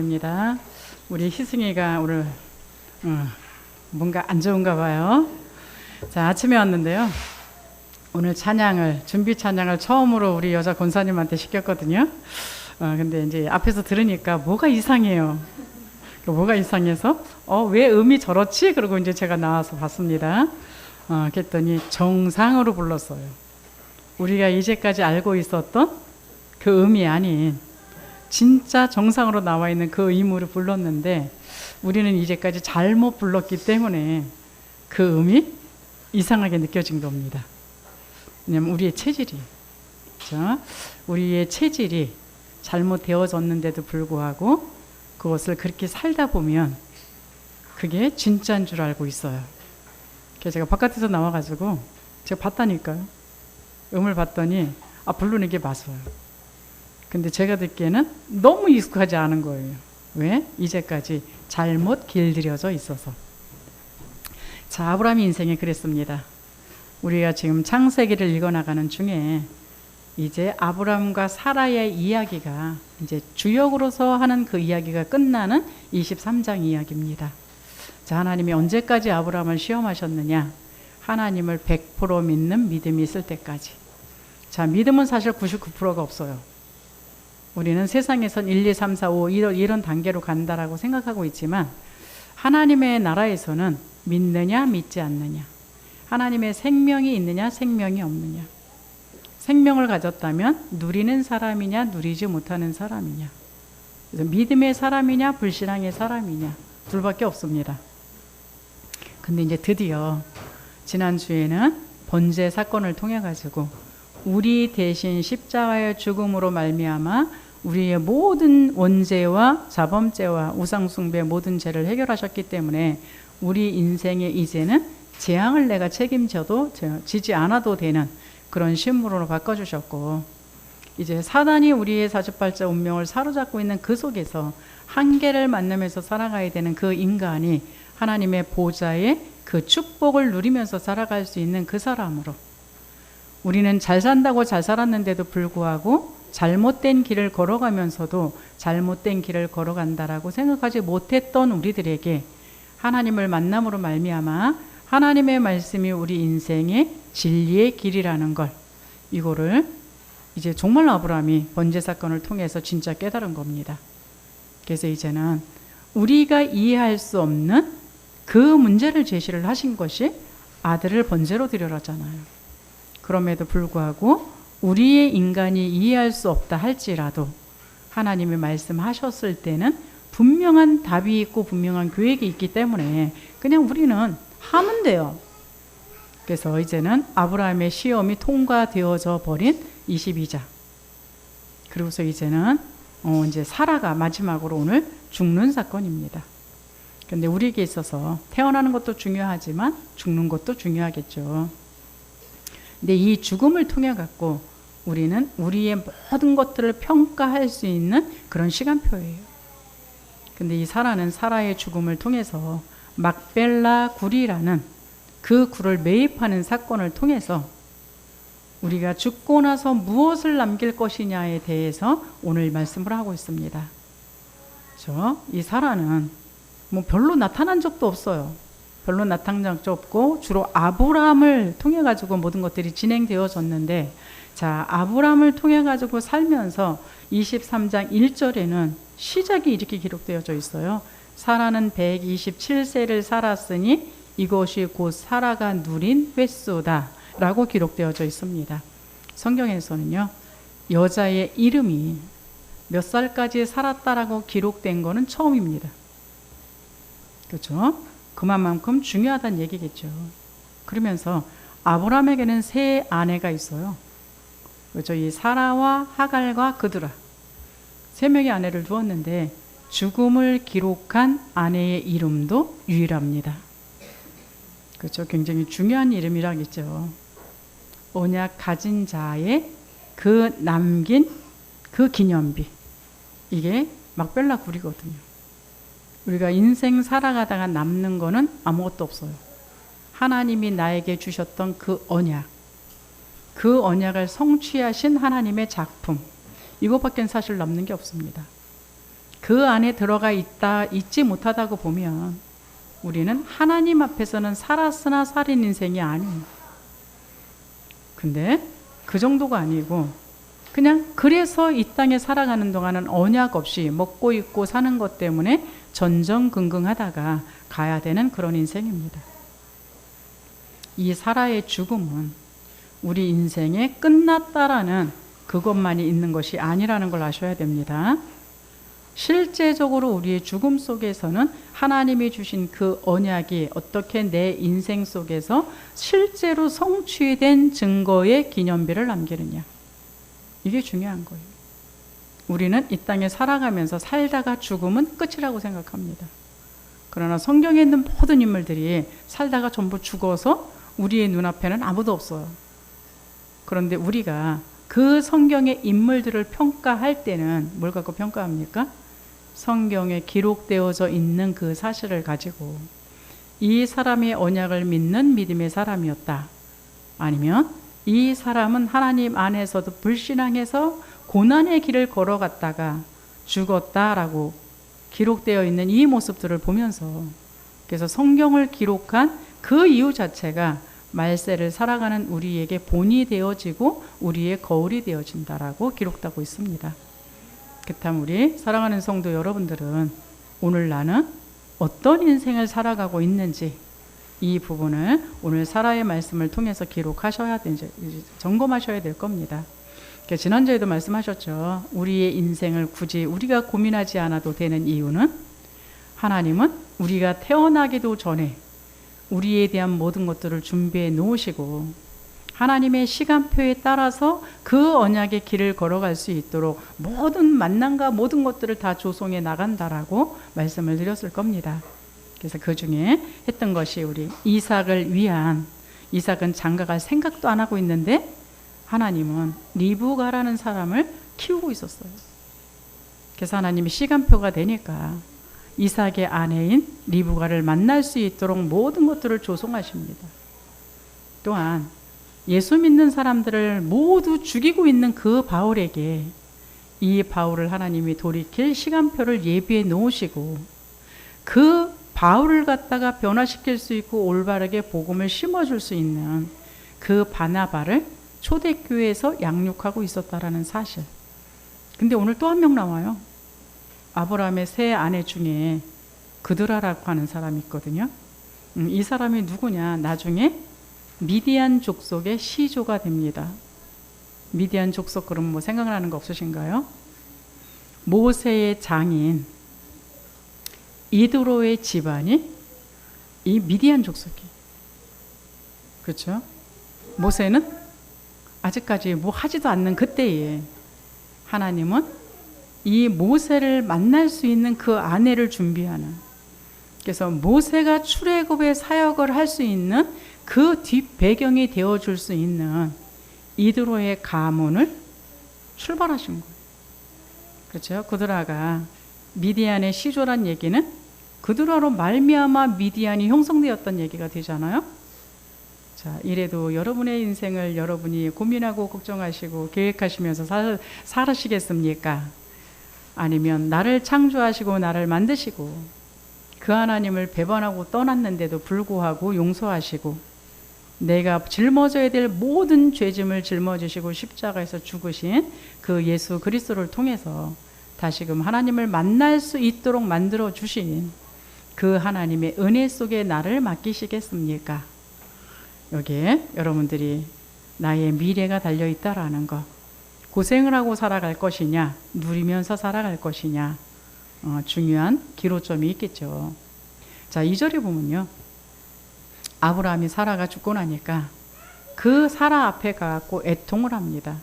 입니다. 우리 희승이가 오늘 뭔가 안 좋은가 봐요. 자, 아침에 왔는데요. 오늘 준비 찬양을 처음으로 우리 여자 권사님한테 시켰거든요. 근데 이제 앞에서 들으니까 뭐가 이상해요. 뭐가 이상해서 왜 음이 저렇지? 그러고 이제 제가 나와서 봤습니다. 그랬더니 정상으로 불렀어요. 우리가 이제까지 알고 있었던 그 음이 아닌 진짜 정상으로 나와 있는 그 음으로 불렀는데 우리는 이제까지 잘못 불렀기 때문에 그 음이 이상하게 느껴진 겁니다. 왜냐면 우리의 체질이, 그렇죠? 우리의 체질이 잘못 되어졌는데도 불구하고 그것을 그렇게 살다 보면 그게 진짜인 줄 알고 있어요. 그래서 제가 바깥에서 나와가지고 제가 봤다니까요. 음을 봤더니 부르는 게 맞아요. 근데 제가 듣기에는 너무 익숙하지 않은 거예요. 왜? 이제까지 잘못 길들여져 있어서. 자, 아브라함의 인생이 그랬습니다. 우리가 지금 창세기를 읽어나가는 중에 이제 아브라함과 사라의 이야기가 이제 주역으로서 하는 그 이야기가 끝나는 23장 이야기입니다. 자, 하나님이 언제까지 아브라함을 시험하셨느냐? 하나님을 100% 믿는 믿음이 있을 때까지. 자, 믿음은 사실 99%가 없어요. 우리는 세상에선 1, 2, 3, 4, 5 이런 단계로 간다라고 생각하고 있지만 하나님의 나라에서는 믿느냐 믿지 않느냐, 하나님의 생명이 있느냐 생명이 없느냐, 생명을 가졌다면 누리는 사람이냐 누리지 못하는 사람이냐, 그래서 믿음의 사람이냐 불신앙의 사람이냐 둘밖에 없습니다. 근데 이제 드디어 지난주에는 번제 사건을 통해 가지고 우리 대신 십자가의 죽음으로 말미암아 우리의 모든 원죄와 자범죄와 우상숭배 모든 죄를 해결하셨기 때문에 우리 인생에 이제는 재앙을 내가 책임져도 지지 않아도 되는 그런 신분으로 바꿔주셨고, 이제 사단이 우리의 사주팔자 운명을 사로잡고 있는 그 속에서 한계를 만나면서 살아가야 되는 그 인간이 하나님의 보좌의 그 축복을 누리면서 살아갈 수 있는 그 사람으로, 우리는 잘 산다고 잘 살았는데도 불구하고 잘못된 길을 걸어가면서도 잘못된 길을 걸어간다라고 생각하지 못했던 우리들에게 하나님을 만남으로 말미암아 하나님의 말씀이 우리 인생의 진리의 길이라는 걸, 이거를 이제 정말 아브라함이 번제 사건을 통해서 진짜 깨달은 겁니다. 그래서 이제는 우리가 이해할 수 없는 그 문제를 제시를 하신 것이 아들을 번제로 드려라잖아요. 그럼에도 불구하고 우리의 인간이 이해할 수 없다 할지라도 하나님이 말씀하셨을 때는 분명한 답이 있고 분명한 계획이 있기 때문에 그냥 우리는 하면 돼요. 그래서 이제는 아브라함의 시험이 통과되어져 버린 22장. 그리고서 이제는 이제 사라가 마지막으로 오늘 죽는 사건입니다. 근데 우리에게 있어서 태어나는 것도 중요하지만 죽는 것도 중요하겠죠. 근데 이 죽음을 통해 갖고 우리는 우리의 모든 것들을 평가할 수 있는 그런 시간표예요. 근데 이 사라는 사라의 죽음을 통해서 막벨라 굴이라는 그 굴을 매입하는 사건을 통해서 우리가 죽고 나서 무엇을 남길 것이냐에 대해서 오늘 말씀을 하고 있습니다. 이 사라는 별로 나타난 적도 없어요. 별로 나타난 적도 없고 주로 아브라함을 통해 가지고 모든 것들이 진행되어졌는데, 자, 아브라함을 통해 가지고 살면서 23장 1절에는 시작이 이렇게 기록되어져 있어요. 사라는 127세를 살았으니 이것이 곧 사라가 누린 횟수다 라고 기록되어져 있습니다. 성경에서는요, 여자의 이름이 몇 살까지 살았다라고 기록된 거는 처음입니다. 그렇죠? 그만큼 중요하다는 얘기겠죠. 그러면서 아브라함에게는 세 아내가 있어요. 그렇죠? 이 사라와 하갈과 그드라, 세 명의 아내를 두었는데 죽음을 기록한 아내의 이름도 유일합니다. 그렇죠? 굉장히 중요한 이름이라겠죠. 언약 가진 자의 그 남긴 그 기념비, 이게 막벨라 굴이거든요. 우리가 인생 살아가다가 남는 거는 아무것도 없어요. 하나님이 나에게 주셨던 그 언약, 그 언약을 성취하신 하나님의 작품, 이것밖엔 사실 남는 게 없습니다. 그 그 안에 들어가 있지 못하다고 보면 우리는 하나님 앞에서는 살았으나 살인 인생이 아니에요. 근데 그 정도가 아니고 그냥 그래서 이 땅에 살아가는 동안은 언약 없이 먹고 입고 사는 것 때문에 전전긍긍하다가 가야 되는 그런 인생입니다. 이 사라의 죽음은 우리 인생에 끝났다라는 그것만이 있는 것이 아니라는 걸 아셔야 됩니다. 실제적으로 우리의 죽음 속에서는 하나님이 주신 그 언약이 어떻게 내 인생 속에서 실제로 성취된 증거의 기념비를 남기느냐. 이게 중요한 거예요. 우리는 이 땅에 살아가면서 살다가 죽음은 끝이라고 생각합니다. 그러나 성경에 있는 모든 인물들이 살다가 전부 죽어서 우리의 눈앞에는 아무도 없어요. 그런데 우리가 그 성경의 인물들을 평가할 때는 뭘 갖고 평가합니까? 성경에 기록되어져 있는 그 사실을 가지고 이 사람의 언약을 믿는 믿음의 사람이었다. 아니면 이 사람은 하나님 안에서도 불신앙해서 고난의 길을 걸어갔다가 죽었다라고 기록되어 있는 이 모습들을 보면서 그래서 성경을 기록한 그 이유 자체가 말세를 살아가는 우리에게 본이 되어지고 우리의 거울이 되어진다라고 기록되고 있습니다. 그렇다면 우리 사랑하는 성도 여러분들은 오늘 나는 어떤 인생을 살아가고 있는지 이 부분을 오늘 사라의 말씀을 통해서 기록하셔야 되는지 점검하셔야 될 겁니다. 지난주에도 말씀하셨죠. 우리의 인생을 굳이 우리가 고민하지 않아도 되는 이유는 하나님은 우리가 태어나기도 전에 우리에 대한 모든 것들을 준비해 놓으시고 하나님의 시간표에 따라서 그 언약의 길을 걸어갈 수 있도록 모든 만남과 모든 것들을 다 조성해 나간다라고 말씀을 드렸을 겁니다. 그래서 그 중에 했던 것이 우리 이삭을 위한, 이삭은 장가갈 생각도 안 하고 있는데 하나님은 리브가라는 사람을 키우고 있었어요. 그래서 하나님이 시간표가 되니까 이삭의 아내인 리브가를 만날 수 있도록 모든 것들을 조성하십니다. 또한 예수 믿는 사람들을 모두 죽이고 있는 그 바울에게 이 바울을 하나님이 돌이킬 시간표를 예비해 놓으시고 그 바울을 갖다가 변화시킬 수 있고 올바르게 복음을 심어줄 수 있는 그 바나바를 초대교회에서 양육하고 있었다라는 사실. 근데 오늘 또 한 명 나와요. 아브라함의 세 아내 중에 그드라라고 하는 사람이 있거든요. 이 사람이 누구냐? 나중에 미디안 족속의 시조가 됩니다. 미디안 족속 그러면 뭐 생각나는 거 없으신가요? 모세의 장인 이드로의 집안이 이 미디안 족속이. 그렇죠? 모세는 아직까지 뭐 하지도 않는 그때에 하나님은 이 모세를 만날 수 있는 그 아내를 준비하는, 그래서 모세가 출애굽의 사역을 할 수 있는 그 뒷 배경이 되어줄 수 있는 이드로의 가문을 출발하신 거예요. 그렇죠? 그드라가 미디안의 시조란 얘기는 그드라로 말미암아 미디안이 형성되었던 얘기가 되잖아요. 자, 이래도 여러분의 인생을 여러분이 고민하고 걱정하시고 계획하시면서 살으시겠습니까? 아니면 나를 창조하시고 나를 만드시고 그 하나님을 배반하고 떠났는데도 불구하고 용서하시고 내가 짊어져야 될 모든 죄짐을 짊어지시고 십자가에서 죽으신 그 예수 그리스도를 통해서 다시금 하나님을 만날 수 있도록 만들어 주신 그 하나님의 은혜 속에 나를 맡기시겠습니까? 여기에 여러분들이 나의 미래가 달려있다라는 것, 고생을 하고 살아갈 것이냐 누리면서 살아갈 것이냐, 중요한 기로점이 있겠죠. 자, 2절에 보면요, 아브라함이 사라가 죽고 나니까 그 사라 앞에 가서 애통을 합니다.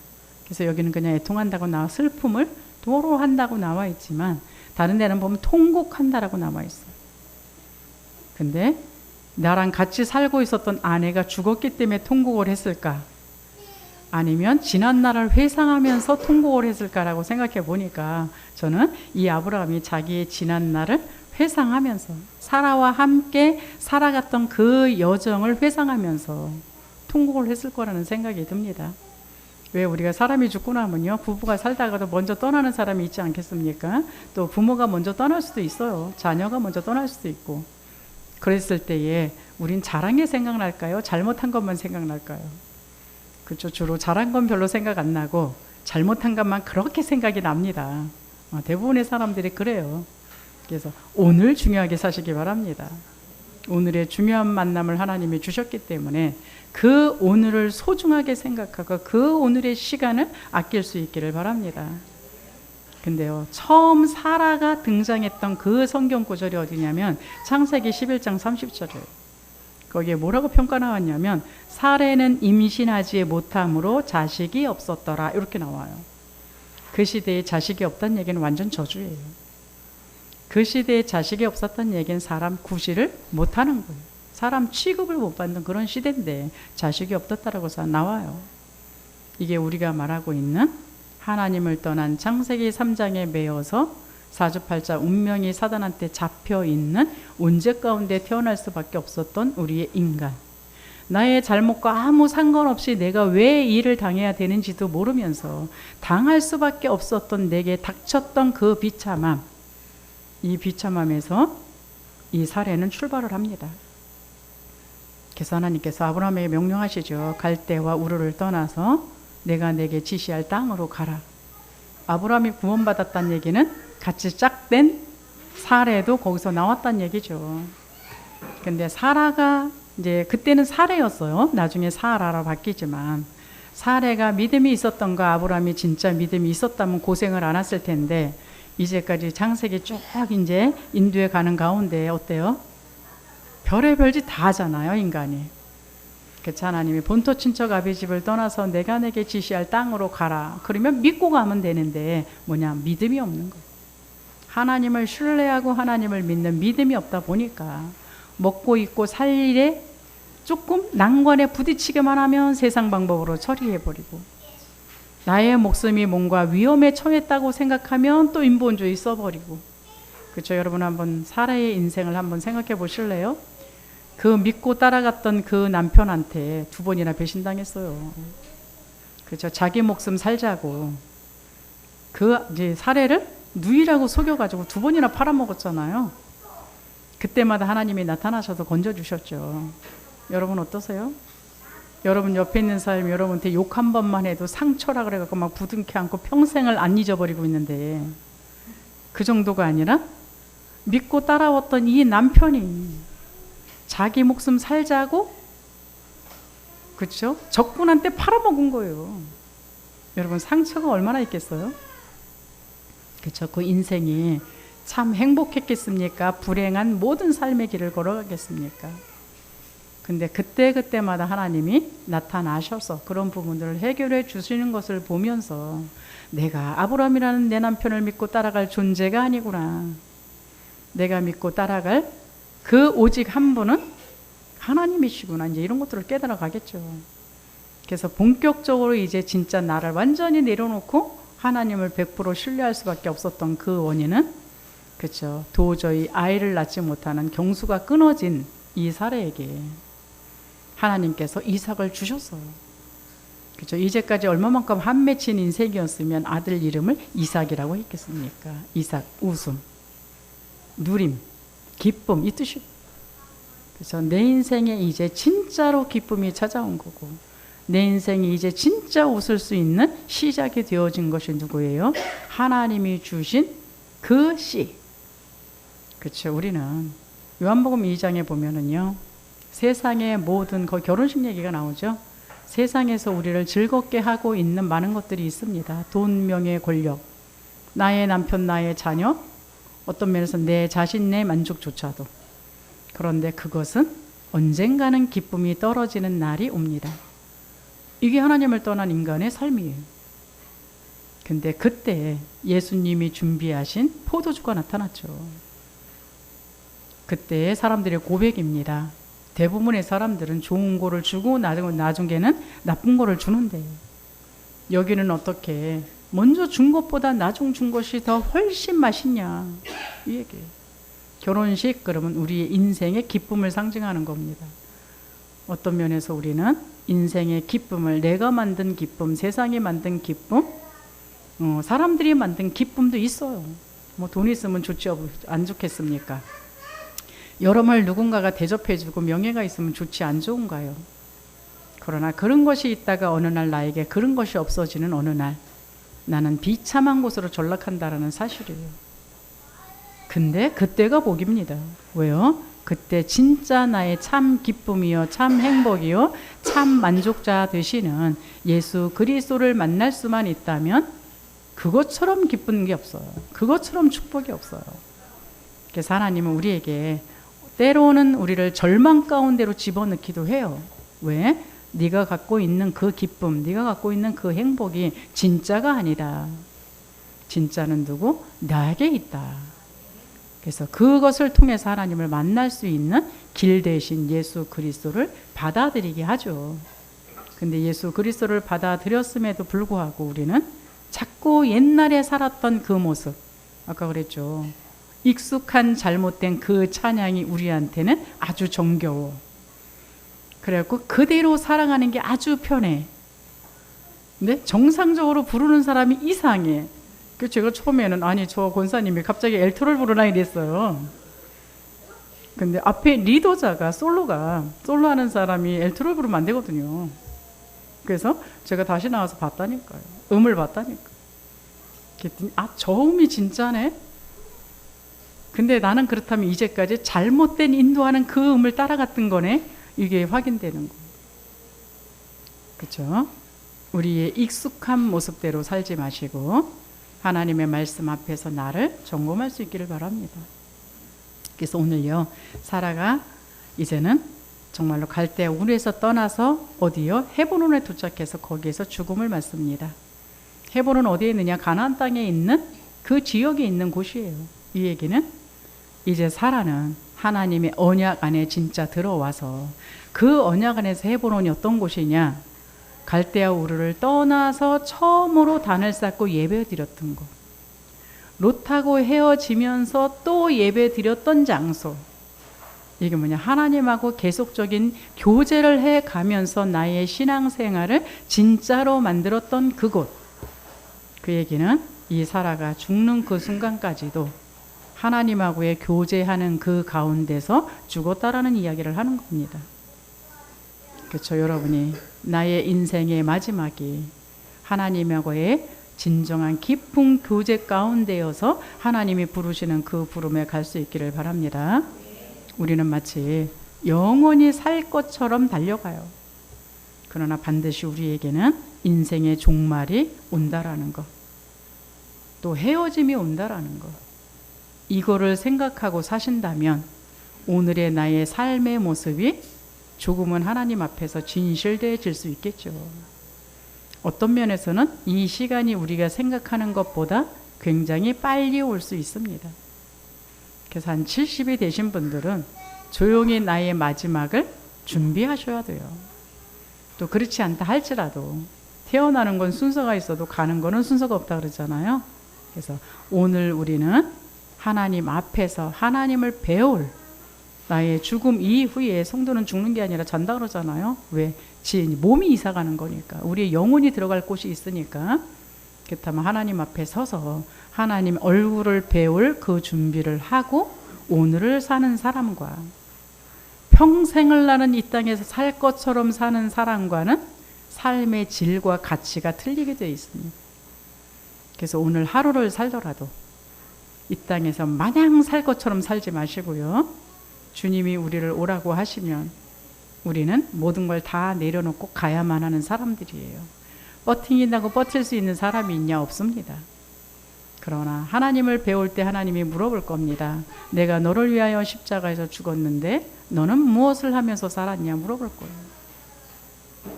그래서 여기는 그냥 애통한다고 나와 슬픔을 토로한다고 나와 있지만 다른 데는 보면 통곡한다라고 나와 있어요. 근데 나랑 같이 살고 있었던 아내가 죽었기 때문에 통곡을 했을까? 아니면 지난 날을 회상하면서 통곡을 했을까라고 생각해 보니까 저는 이 아브라함이 자기의 지난 날을 회상하면서 사라와 함께 살아갔던 그 여정을 회상하면서 통곡을 했을 거라는 생각이 듭니다. 왜 우리가 사람이 죽고 나면요, 부부가 살다가도 먼저 떠나는 사람이 있지 않겠습니까? 또 부모가 먼저 떠날 수도 있어요. 자녀가 먼저 떠날 수도 있고. 그랬을 때에 우린 잘한 게 생각날까요? 잘못한 것만 생각날까요? 그렇죠. 주로 잘한 건 별로 생각 안 나고 잘못한 것만 그렇게 생각이 납니다. 대부분의 사람들이 그래요. 그래서 오늘 중요하게 사시기 바랍니다. 오늘의 중요한 만남을 하나님이 주셨기 때문에 그 오늘을 소중하게 생각하고 그 오늘의 시간을 아낄 수 있기를 바랍니다. 근데요, 처음 사라가 등장했던 그 성경 구절이 어디냐면 창세기 11장 30절이에요. 거기에 뭐라고 평가 나왔냐면 사례는 임신하지 못함으로 자식이 없었더라, 이렇게 나와요. 그 시대에 자식이 없다는 얘기는 완전 저주예요. 그 시대에 자식이 없었다는 얘기는 사람 구실을 못하는 거예요. 사람 취급을 못 받는 그런 시대인데 자식이 없었다라고 나와요. 이게 우리가 말하고 있는 하나님을 떠난 창세기 3장에 매여서 사주팔자 운명이 사단한테 잡혀있는 온죄 가운데 태어날 수밖에 없었던 우리의 인간. 나의 잘못과 아무 상관없이 내가 왜 일을 당해야 되는지도 모르면서 당할 수밖에 없었던 내게 닥쳤던 그 비참함, 이 비참함에서 이 사례는 출발을 합니다. 그래서 하나님께서 아브라함에게 명령하시죠. 갈대와 우르를 떠나서 내가 내게 지시할 땅으로 가라. 아브라함이 구원받았다는 얘기는 같이 짝된 사례도 거기서 나왔다는 얘기죠. 근데 사라가 이제 그때는 사례였어요. 나중에 사라로 바뀌지만 사례가 믿음이 있었던가 아브라함이 진짜 믿음이 있었다면 고생을 안 했을 텐데 이제까지 창세기 쭉 이제 인도에 가는 가운데 어때요? 별의별 짓 다 하잖아요, 인간이. 그래서 하나님이 본토 친척 아비 집을 떠나서 내가 내게 지시할 땅으로 가라. 그러면 믿고 가면 되는데 뭐냐? 믿음이 없는 거예요. 하나님을 신뢰하고 하나님을 믿는 믿음이 없다 보니까 먹고 입고 살 일에 조금 난관에 부딪히기만 하면 세상 방법으로 처리해버리고 나의 목숨이 뭔가 위험에 처했다고 생각하면 또 인본주의 써버리고. 그렇죠? 여러분 한번 사라의 인생을 한번 생각해 보실래요? 그 믿고 따라갔던 그 남편한테 2번이나 배신당했어요. 그렇죠? 자기 목숨 살자고 그 이제 사례를 누이라고 속여가지고 2번이나 팔아먹었잖아요. 그때마다 하나님이 나타나셔서 건져주셨죠. 여러분 어떠세요? 여러분 옆에 있는 사람이 여러분한테 욕 한 번만 해도 상처라 그래갖고 막 부둥켜 안고 평생을 안 잊어버리고 있는데 그 정도가 아니라 믿고 따라왔던 이 남편이 자기 목숨 살자고, 그렇죠? 적군한테 팔아먹은 거예요. 여러분 상처가 얼마나 있겠어요? 그렇죠? 그 인생이 참 행복했겠습니까? 불행한 모든 삶의 길을 걸어가겠습니까? 근데 그때마다 하나님이 나타나셔서 그런 부분들을 해결해 주시는 것을 보면서 내가 아브라함이라는 내 남편을 믿고 따라갈 존재가 아니구나. 내가 믿고 따라갈 그 오직 한 분은 하나님이시구나. 이제 이런 것들을 깨달아 가겠죠. 그래서 본격적으로 이제 진짜 나를 완전히 내려놓고 하나님을 100% 신뢰할 수밖에 없었던 그 원인은, 그렇죠, 도저히 아이를 낳지 못하는 경수가 끊어진 이 사례에게 하나님께서 이삭을 주셨어요. 그렇죠. 이제까지 얼마만큼 한 맺힌 인생이었으면 아들 이름을 이삭이라고 했겠습니까? 이삭, 웃음, 누림, 기쁨, 이 뜻이. 그래서 내 인생에 이제 진짜로 기쁨이 찾아온 거고 내 인생이 이제 진짜 웃을 수 있는 시작이 되어진 것이 누구예요? 하나님이 주신 그 씨. 그렇죠. 우리는 요한복음 2장에 보면은요, 세상의 모든, 거기 결혼식 얘기가 나오죠. 세상에서 우리를 즐겁게 하고 있는 많은 것들이 있습니다. 돈, 명예, 권력, 나의 남편, 나의 자녀, 어떤 면에서 내 자신의 만족조차도. 그런데 그것은 언젠가는 기쁨이 떨어지는 날이 옵니다. 이게 하나님을 떠난 인간의 삶이에요. 근데 그때 예수님이 준비하신 포도주가 나타났죠. 그때 사람들의 고백입니다. 대부분의 사람들은 좋은 거를 주고 나중에는 나쁜 거를 주는데 여기는 어떻게 먼저 준 것보다 나중 준 것이 더 훨씬 맛있냐, 이 얘기예요. 결혼식 그러면 우리의 인생의 기쁨을 상징하는 겁니다. 어떤 면에서 우리는 인생의 기쁨을, 내가 만든 기쁨, 세상이 만든 기쁨, 사람들이 만든 기쁨도 있어요. 뭐 돈 있으면 좋지 안 좋겠습니까? 여러분을 누군가가 대접해주고 명예가 있으면 좋지 안 좋은가요? 그러나 그런 것이 있다가 어느 날 나에게 그런 것이 없어지는 어느 날 나는 비참한 곳으로 전락한다라는 사실이에요. 근데 그때가 복입니다. 왜요? 그때 진짜 나의 참 기쁨이요, 참 행복이요, 참 만족자 되시는 예수 그리스도를 만날 수만 있다면 그것처럼 기쁜 게 없어요. 그것처럼 축복이 없어요. 그래서 하나님은 우리에게 때로는 우리를 절망 가운데로 집어넣기도 해요. 왜? 네가 갖고 있는 그 기쁨, 네가 갖고 있는 그 행복이 진짜가 아니다. 진짜는 누구? 나에게 있다. 그래서 그것을 통해서 하나님을 만날 수 있는 길 대신 예수 그리스도를 받아들이게 하죠. 근데 예수 그리스도를 받아들였음에도 불구하고 우리는 자꾸 옛날에 살았던 그 모습, 아까 그랬죠. 익숙한 잘못된 그 찬양이 우리한테는 아주 정겨워. 그래갖고 그대로 살아가는 게 아주 편해. 근데 정상적으로 부르는 사람이 이상해. 그 제가 처음에는 아니 저 권사님이 갑자기 엘토를 부르나 이랬어요. 근데 앞에 리더자가 솔로 하는 사람이 엘토를 부르면 안 되거든요. 그래서 제가 다시 나와서 봤다니까요. 음을 봤다니까. 그랬더니 저 음이 진짜네. 근데 나는 그렇다면 이제까지 잘못된 인도하는 그 음을 따라갔던 거네. 이게 확인되는 거. 그렇죠? 우리의 익숙한 모습대로 살지 마시고 하나님의 말씀 앞에서 나를 점검할 수 있기를 바랍니다. 그래서 오늘요, 사라가 이제는 정말로 갈대아 우르에서 떠나서 어디요? 헤브론에 도착해서 거기에서 죽음을 맞습니다. 헤브론은 어디에 있느냐? 가나안 땅에 있는 그 지역에 있는 곳이에요. 이 얘기는 이제 사라는 하나님의 언약 안에 진짜 들어와서 그 언약 안에서 헤브론이 어떤 곳이냐? 갈대아 우르를 떠나서 처음으로 단을 쌓고 예배 드렸던 곳. 롯하고 헤어지면서 또 예배 드렸던 장소. 이게 뭐냐? 하나님하고 계속적인 교제를 해 가면서 나의 신앙생활을 진짜로 만들었던 그곳. 그 얘기는 이 사라가 죽는 그 순간까지도 하나님하고의 교제하는 그 가운데서 죽었다라는 이야기를 하는 겁니다. 그렇죠. 여러분이 나의 인생의 마지막이 하나님하고의 진정한 깊은 교제 가운데여서 하나님이 부르시는 그 부름에 갈 수 있기를 바랍니다. 우리는 마치 영원히 살 것처럼 달려가요. 그러나 반드시 우리에게는 인생의 종말이 온다라는 것, 또 헤어짐이 온다라는 것, 이거를 생각하고 사신다면 오늘의 나의 삶의 모습이 조금은 하나님 앞에서 진실되어질 수 있겠죠. 어떤 면에서는 이 시간이 우리가 생각하는 것보다 굉장히 빨리 올 수 있습니다. 그래서 한 70이 되신 분들은 조용히 나의 마지막을 준비하셔야 돼요. 또 그렇지 않다 할지라도 태어나는 건 순서가 있어도 가는 거는 순서가 없다 그러잖아요. 그래서 오늘 우리는 하나님 앞에서 하나님을 배울, 나의 죽음 이후에 성도는 죽는 게 아니라 잔다 그러잖아요. 왜? 몸이 이사 가는 거니까. 우리의 영혼이 들어갈 곳이 있으니까. 그렇다면 하나님 앞에 서서 하나님 얼굴을 배울 그 준비를 하고 오늘을 사는 사람과 평생을 나는 이 땅에서 살 것처럼 사는 사람과는 삶의 질과 가치가 틀리게 되어 있습니다. 그래서 오늘 하루를 살더라도 이 땅에서 마냥 살 것처럼 살지 마시고요. 주님이 우리를 오라고 하시면 우리는 모든 걸 다 내려놓고 가야만 하는 사람들이에요. 버팅이라고 버틸 수 있는 사람이 있냐? 없습니다. 그러나 하나님을 배울 때 하나님이 물어볼 겁니다. 내가 너를 위하여 십자가에서 죽었는데 너는 무엇을 하면서 살았냐? 물어볼 거예요.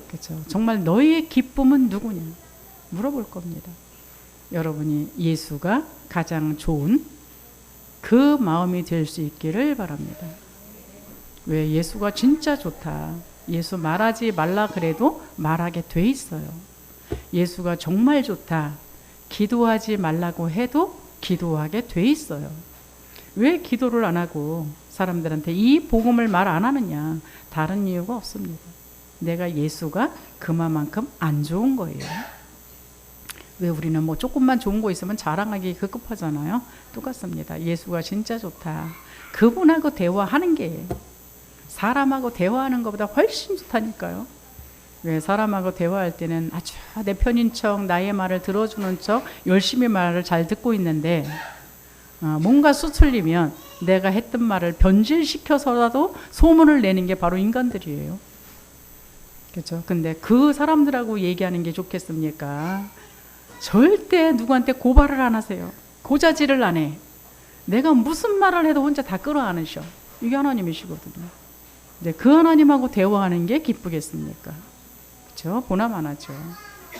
그렇죠? 정말 너의 기쁨은 누구냐? 물어볼 겁니다. 여러분이 예수가 가장 좋은 그 마음이 될 수 있기를 바랍니다. 왜? 예수가 진짜 좋다. 예수 말하지 말라 그래도 말하게 돼 있어요. 예수가 정말 좋다. 기도하지 말라고 해도 기도하게 돼 있어요. 왜 기도를 안 하고 사람들한테 이 복음을 말 안 하느냐? 다른 이유가 없습니다. 내가 예수가 그만큼 안 좋은 거예요. 왜 우리는 뭐 조금만 좋은 거 있으면 자랑하기 급급하잖아요. 똑같습니다. 예수가 진짜 좋다. 그분하고 대화하는 게 사람하고 대화하는 것보다 훨씬 좋다니까요. 왜 사람하고 대화할 때는 아주 내 편인 척, 나의 말을 들어주는 척 열심히 말을 잘 듣고 있는데 뭔가 수틀리면 내가 했던 말을 변질시켜서라도 소문을 내는 게 바로 인간들이에요. 그렇죠? 근데 그 사람들하고 얘기하는 게 좋겠습니까? 절대 누구한테 고발을 안 하세요. 고자질을 안 해. 내가 무슨 말을 해도 혼자 다 끌어안으셔. 이게 하나님이시거든요. 근데 그 하나님하고 대화하는 게 기쁘겠습니까? 그렇죠? 보나마나죠.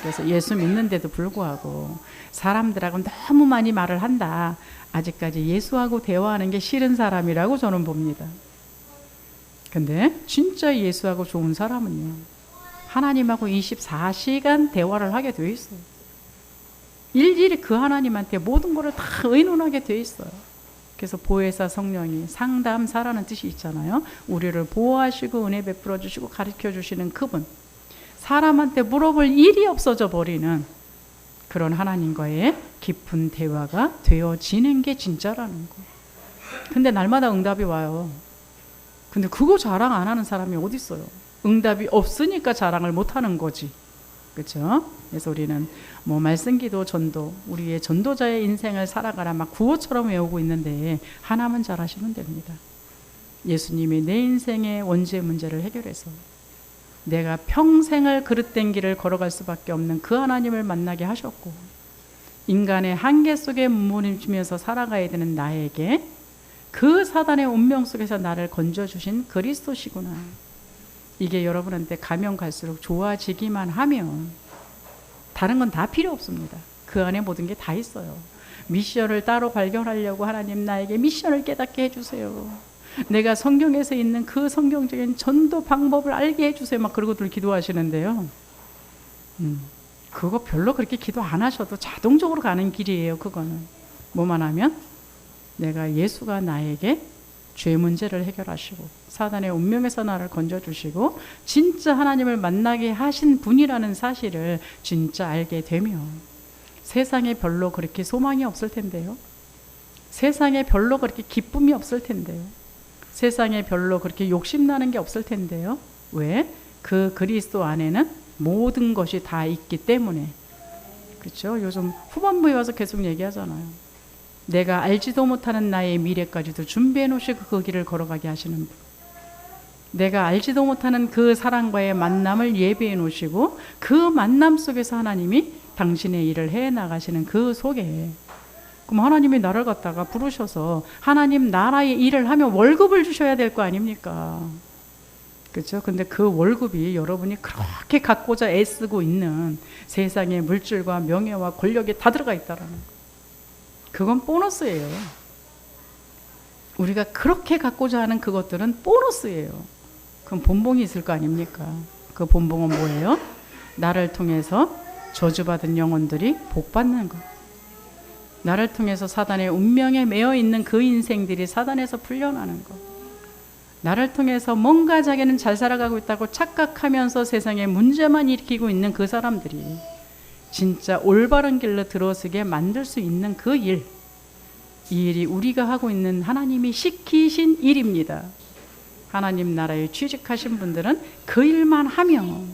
그래서 예수 믿는데도 불구하고 사람들하고 너무 많이 말을 한다. 아직까지 예수하고 대화하는 게 싫은 사람이라고 저는 봅니다. 근데 진짜 예수하고 좋은 사람은요, 하나님하고 24시간 대화를 하게 돼 있어요. 일일이 그 하나님한테 모든 것을 다 의논하게 돼 있어요. 그래서 보혜사 성령이 상담사라는 뜻이 있잖아요. 우리를 보호하시고 은혜 베풀어 주시고 가르쳐 주시는 그분, 사람한테 물어볼 일이 없어져 버리는 그런 하나님과의 깊은 대화가 되어지는 게 진짜라는 거. 근데 날마다 응답이 와요. 근데 그거 자랑 안 하는 사람이 어디 있어요? 응답이 없으니까 자랑을 못 하는 거지. 그렇죠? 그래서 우리는 뭐 말씀기도, 전도, 우리의 전도자의 인생을 살아가라 막 구호처럼 외우고 있는데 하나만 잘하시면 됩니다. 예수님이 내 인생의 원죄 문제를 해결해서 내가 평생을 그릇된 길을 걸어갈 수밖에 없는 그 하나님을 만나게 하셨고, 인간의 한계 속에 몸부림치면서 살아가야 되는 나에게 그 사단의 운명 속에서 나를 건져주신 그리스도시구나. 이게 여러분한테 가면 갈수록 좋아지기만 하면 다른 건 다 필요 없습니다. 그 안에 모든 게 다 있어요. 미션을 따로 발견하려고 하나님 나에게 미션을 깨닫게 해주세요. 내가 성경에서 있는 그 성경적인 전도 방법을 알게 해주세요. 막 그러고들 기도하시는데요. 그거 별로 그렇게 기도 안 하셔도 자동적으로 가는 길이에요. 그거는 뭐만 하면 내가 예수가 나에게 죄 문제를 해결하시고 사단의 운명에서 나를 건져주시고 진짜 하나님을 만나게 하신 분이라는 사실을 진짜 알게 되면 세상에 별로 그렇게 소망이 없을 텐데요. 세상에 별로 그렇게 기쁨이 없을 텐데요. 세상에 별로 그렇게 욕심나는 게 없을 텐데요. 왜? 그 그리스도 안에는 모든 것이 다 있기 때문에. 그렇죠? 요즘 후반부에 와서 계속 얘기하잖아요. 내가 알지도 못하는 나의 미래까지도 준비해 놓으시고 그 길을 걸어가게 하시는 분. 내가 알지도 못하는 그 사람과의 만남을 예비해 놓으시고 그 만남 속에서 하나님이 당신의 일을 해 나가시는 그 속에, 그럼 하나님이 나를 갖다가 부르셔서 하나님 나라의 일을 하면 월급을 주셔야 될 거 아닙니까? 그렇죠? 근데 그 월급이 여러분이 그렇게 갖고자 애쓰고 있는 세상의 물질과 명예와 권력이 다 들어가 있다라는 거. 그건 보너스예요. 우리가 그렇게 갖고자 하는 그것들은 보너스예요. 그럼 본봉이 있을 거 아닙니까? 그 본봉은 뭐예요? 나를 통해서 저주받은 영혼들이 복받는 것. 나를 통해서 사단의 운명에 매여 있는 그 인생들이 사단에서 풀려나는 것. 나를 통해서 뭔가 자기는 잘 살아가고 있다고 착각하면서 세상에 문제만 일으키고 있는 그 사람들이 진짜 올바른 길로 들어서게 만들 수 있는 그 일, 이 일이 우리가 하고 있는 하나님이 시키신 일입니다. 하나님 나라에 취직하신 분들은 그 일만 하면,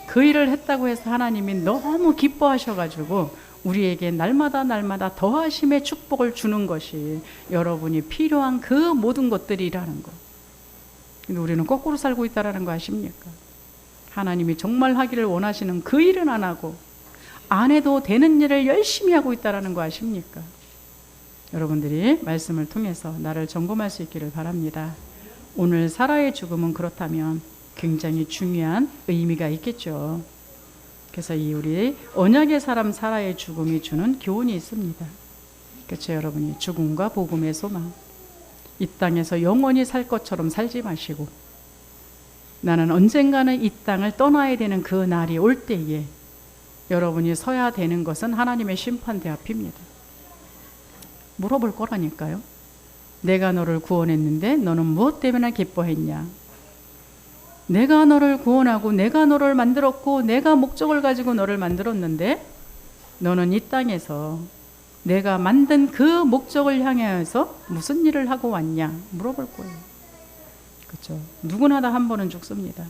그 일을 했다고 해서 하나님이 너무 기뻐하셔가지고 우리에게 날마다 더하심의 축복을 주는 것이 여러분이 필요한 그 모든 것들이라는 거. 근데 우리는 거꾸로 살고 있다는 거 아십니까? 하나님이 정말 하기를 원하시는 그 일은 안 하고 안 해도 되는 일을 열심히 하고 있다는 거 아십니까? 여러분들이 말씀을 통해서 나를 점검할 수 있기를 바랍니다. 오늘 사라의 죽음은 그렇다면 굉장히 중요한 의미가 있겠죠. 그래서 이 우리 언약의 사람 사라의 죽음이 주는 교훈이 있습니다. 그렇죠, 여러분이 죽음과 복음의 소망. 이 땅에서 영원히 살 것처럼 살지 마시고 나는 언젠가는 이 땅을 떠나야 되는 그 날이 올 때에 여러분이 서야 되는 것은 하나님의 심판대 앞입니다. 물어볼 거라니까요. 내가 너를 구원했는데 너는 무엇 때문에 기뻐했냐? 내가 너를 구원하고 내가 너를 만들었고 내가 목적을 가지고 너를 만들었는데 너는 이 땅에서 내가 만든 그 목적을 향해서 무슨 일을 하고 왔냐 물어볼 거예요. 그렇죠? 누구나 다 한 번은 죽습니다.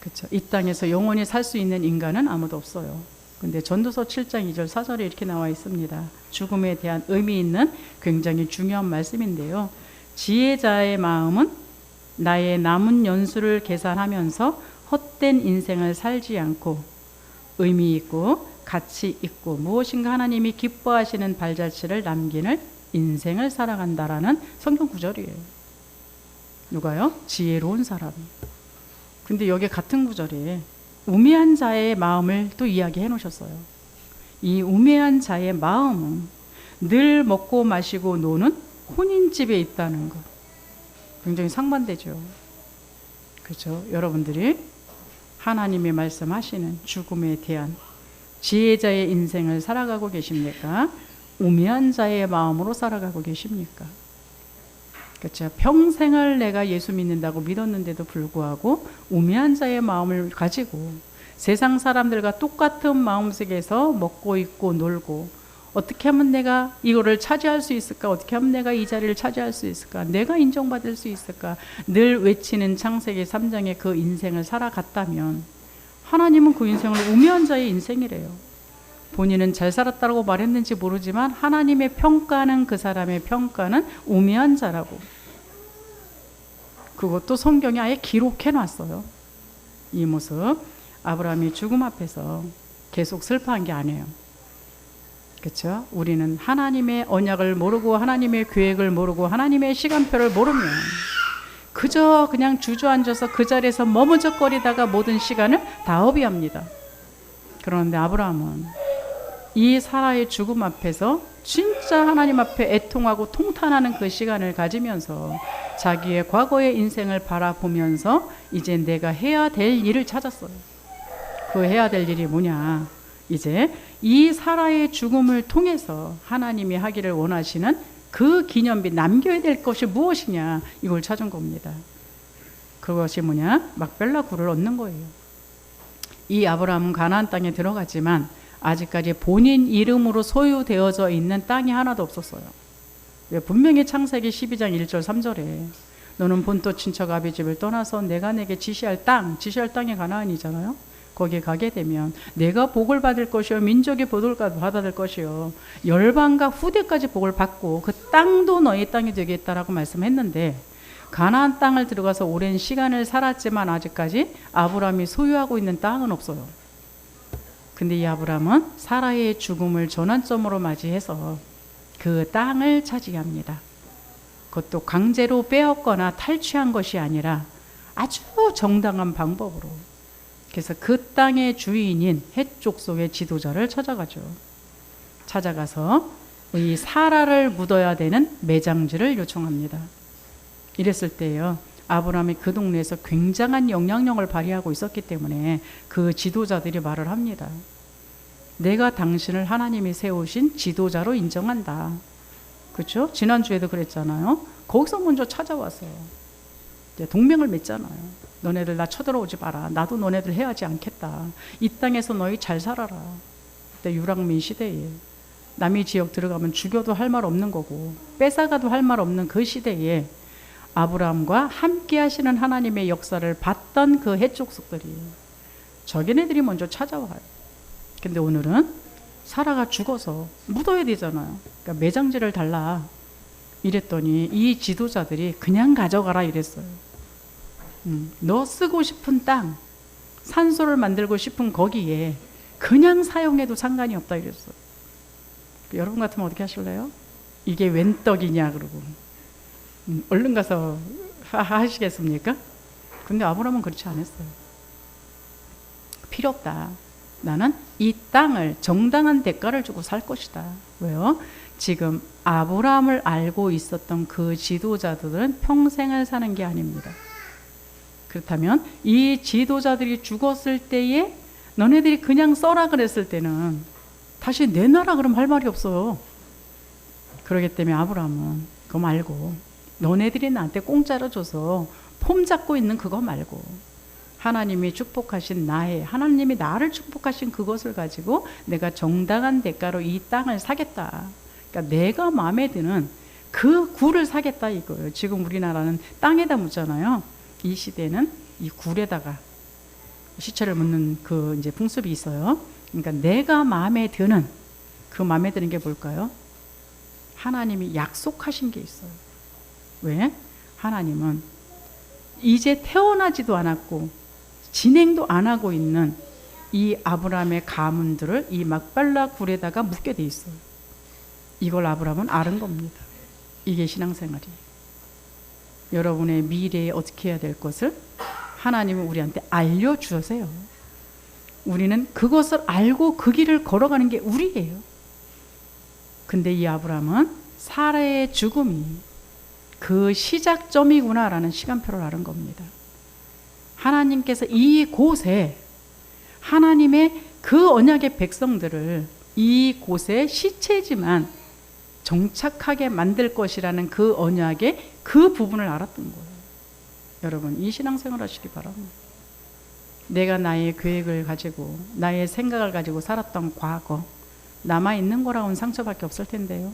그렇죠? 이 땅에서 영원히 살 수 있는 인간은 아무도 없어요. 근데 전도서 7장 2절 4절에 이렇게 나와 있습니다. 죽음에 대한 의미 있는 굉장히 중요한 말씀인데요. 지혜자의 마음은 나의 남은 연수를 계산하면서 헛된 인생을 살지 않고 의미 있고 가치 있고 무엇인가 하나님이 기뻐하시는 발자취를 남기는 인생을 살아간다라는 성경 구절이에요. 누가요? 지혜로운 사람이. 근데 여기 같은 구절에 우매한 자의 마음을 또 이야기해 놓으셨어요. 이 우매한 자의 마음은 늘 먹고 마시고 노는 혼인집에 있다는 것. 굉장히 상반되죠. 그렇죠? 여러분들이 하나님의 말씀하시는 죽음에 대한 지혜자의 인생을 살아가고 계십니까? 우매한 자의 마음으로 살아가고 계십니까? 그렇죠? 평생을 내가 예수 믿는다고 믿었는데도 불구하고 우매한 자의 마음을 가지고 세상 사람들과 똑같은 마음속에서 먹고 있고 놀고 어떻게 하면 내가 이거를 차지할 수 있을까? 어떻게 하면 내가 이 자리를 차지할 수 있을까? 내가 인정받을 수 있을까? 늘 외치는 창세기 3장의 그 인생을 살아갔다면 하나님은 그 인생을 우매한 자의 인생이래요. 본인은 잘 살았다고 말했는지 모르지만 하나님의 평가는 그 사람의 평가는 우매한 자라고. 그것도 성경에 아예 기록해 놨어요. 이 모습. 아브라함이 죽음 앞에서 계속 슬퍼한 게 아니에요. 그렇죠? 우리는 하나님의 언약을 모르고 하나님의 계획을 모르고 하나님의 시간표를 모르면 그저 그냥 주저앉아서 그 자리에서 머뭇거리다가 모든 시간을 다 허비합니다. 그런데 아브라함은 이 사라의 죽음 앞에서 진짜 하나님 앞에 애통하고 통탄하는 그 시간을 가지면서 자기의 과거의 인생을 바라보면서 이제 내가 해야 될 일을 찾았어요. 그 해야 될 일이 뭐냐? 이제 이 사라의 죽음을 통해서 하나님이 하기를 원하시는 그 기념비, 남겨야 될 것이 무엇이냐, 이걸 찾은 겁니다. 그것이 뭐냐? 막벨라 굴을 얻는 거예요. 이 아브라함은 가나안 땅에 들어갔지만 아직까지 본인 이름으로 소유되어져 있는 땅이 하나도 없었어요. 분명히 창세기 12장 1절 3절에 너는 본토 친척 아비 집을 떠나서 내가 내게 지시할 땅이 가나안이잖아요. 거기에 가게 되면 내가 복을 받을 것이요 민족이 복을 받을 것이요 열방과 후대까지 복을 받고 그 땅도 너의 땅이 되겠다라고 말씀했는데 가나안 땅을 들어가서 오랜 시간을 살았지만 아직까지 아브라함이 소유하고 있는 땅은 없어요. 근데 이 아브라함은 사라의 죽음을 전환점으로 맞이해서 그 땅을 차지합니다. 그것도 강제로 빼앗거나 탈취한 것이 아니라 아주 정당한 방법으로. 그래서 그 땅의 주인인 헷 족속의 지도자를 찾아가죠. 찾아가서 이 사라를 묻어야 되는 매장지를 요청합니다. 이랬을 때요, 아브라함이 그 동네에서 굉장한 영향력을 발휘하고 있었기 때문에 그 지도자들이 말을 합니다. 내가 당신을 하나님이 세우신 지도자로 인정한다. 그렇죠? 지난주에도 그랬잖아요. 거기서 먼저 찾아와서 이제 동맹을 맺잖아요. 너네들 나 쳐들어오지 마라. 나도 너네들 해하지 않겠다. 이 땅에서 너희 잘 살아라. 그때 유랑민 시대에 남의 지역 들어가면 죽여도 할 말 없는 거고 뺏어가도 할 말 없는 그 시대에 아브라함과 함께 하시는 하나님의 역사를 봤던 그 헷족속들이 저기네들이 먼저 찾아와요. 근데 오늘은 사라가 죽어서 묻어야 되잖아요. 그러니까 매장지를 달라 이랬더니 이 지도자들이 그냥 가져가라 이랬어요. 너 쓰고 싶은 땅, 산소를 만들고 싶은 거기에 그냥 사용해도 상관이 없다 이랬어요. 여러분 같으면 어떻게 하실래요? 이게 웬 떡이냐 그러고 얼른 가서 하시겠습니까? 근데 아브라함은 그렇지 않았어요. 필요 없다. 나는 이 땅을 정당한 대가를 주고 살 것이다. 왜요? 지금 아브라함을 알고 있었던 그 지도자들은 평생을 사는 게 아닙니다. 그렇다면 이 지도자들이 죽었을 때에 너네들이 그냥 써라 그랬을 때는 다시 내놔라 그러면 할 말이 없어요. 그러기 때문에 아브라함은 그거 말고 너네들이 나한테 공짜로 줘서 폼 잡고 있는 그거 말고 하나님이 축복하신 하나님이 나를 축복하신 그것을 가지고 내가 정당한 대가로 이 땅을 사겠다. 그러니까 내가 마음에 드는 그 굴을 사겠다 이거예요. 지금 우리나라는 땅에다 묻잖아요. 이 시대는 이 굴에다가 시체를 묻는 그 이제 풍습이 있어요. 그러니까 내가 마음에 드는 그 마음에 드는 게 뭘까요? 하나님이 약속하신 게 있어요. 왜? 하나님은 이제 태어나지도 않았고 진행도 안 하고 있는 이 아브라함의 가문들을 이 막발라 굴에다가 묻게 돼 있어요. 이걸 아브라함은 아는 겁니다. 이게 신앙생활이에요. 여러분의 미래에 어떻게 해야 될 것을 하나님은 우리한테 알려주세요. 우리는 그것을 알고 그 길을 걸어가는 게 우리예요. 근데 이 아브라함은 사라의 죽음이 그 시작점이구나라는 시간표를 아는 겁니다. 하나님께서 이곳에 하나님의 그 언약의 백성들을 이곳에 시체지만 정착하게 만들 것이라는 그 언약의 그 부분을 알았던 거예요. 여러분, 이 신앙생활 하시기 바랍니다. 내가 나의 계획을 가지고 나의 생각을 가지고 살았던 과거, 남아있는 거라고는 상처밖에 없을 텐데요.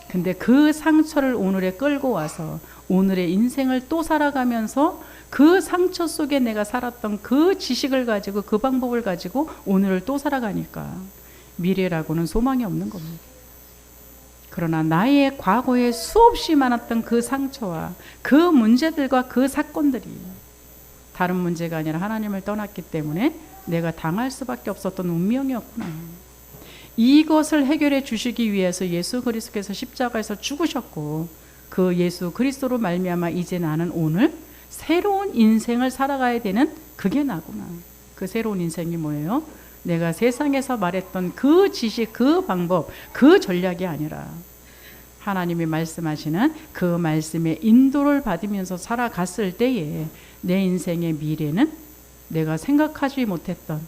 근데 그 상처를 오늘에 끌고 와서 오늘의 인생을 또 살아가면서 그 상처 속에 내가 살았던 그 지식을 가지고 그 방법을 가지고 오늘을 또 살아가니까 미래라고는 소망이 없는 겁니다. 그러나 나의 과거에 수없이 많았던 그 상처와 그 문제들과 그 사건들이 다른 문제가 아니라 하나님을 떠났기 때문에 내가 당할 수밖에 없었던 운명이었구나. 이것을 해결해 주시기 위해서 예수 그리스도께서 십자가에서 죽으셨고 그 예수 그리스도로 말미암아 이제 나는 오늘 새로운 인생을 살아가야 되는 그게 나구나. 그 새로운 인생이 뭐예요? 내가 세상에서 말했던 그 지식, 그 방법, 그 전략이 아니라 하나님이 말씀하시는 그 말씀의 인도를 받으면서 살아갔을 때에 내 인생의 미래는 내가 생각하지 못했던,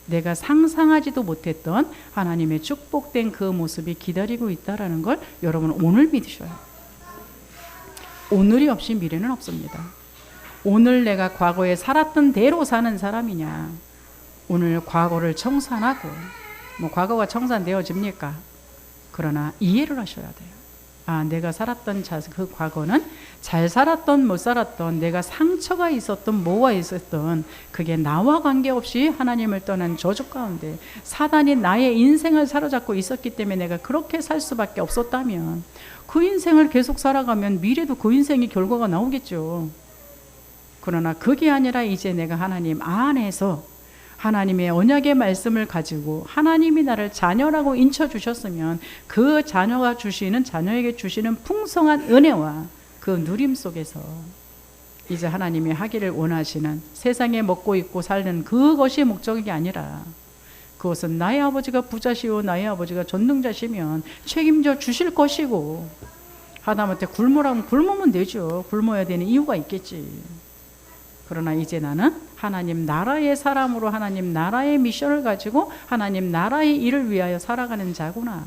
내가 상상하지도 못했던 하나님의 축복된 그 모습이 기다리고 있다는 걸 여러분 오늘 믿으셔요. 오늘이 없이 미래는 없습니다. 오늘 내가 과거에 살았던 대로 사는 사람이냐, 오늘 과거를 청산하고, 과거가 청산되어집니까? 그러나 이해를 하셔야 돼요. 내가 살았던 그 과거는 잘 살았던 못 살았던, 내가 상처가 있었던 뭐가 있었던, 그게 나와 관계없이 하나님을 떠난 저주 가운데 사단이 나의 인생을 사로잡고 있었기 때문에 내가 그렇게 살 수밖에 없었다면 그 인생을 계속 살아가면 미래도 그 인생의 결과가 나오겠죠. 그러나 그게 아니라 이제 내가 하나님 안에서 하나님의 언약의 말씀을 가지고 하나님이 나를 자녀라고 인쳐주셨으면 그 자녀가 주시는, 자녀에게 주시는 풍성한 은혜와 그 누림 속에서 이제 하나님이 하기를 원하시는, 세상에 먹고 입고 살는 그것이 목적이 아니라, 그것은 나의 아버지가 부자시오 나의 아버지가 전능자시면 책임져 주실 것이고, 하다못해 굶으라면 굶으면 되죠. 굶어야 되는 이유가 있겠지. 그러나 이제 나는 하나님 나라의 사람으로 하나님 나라의 미션을 가지고 하나님 나라의 일을 위하여 살아가는 자구나.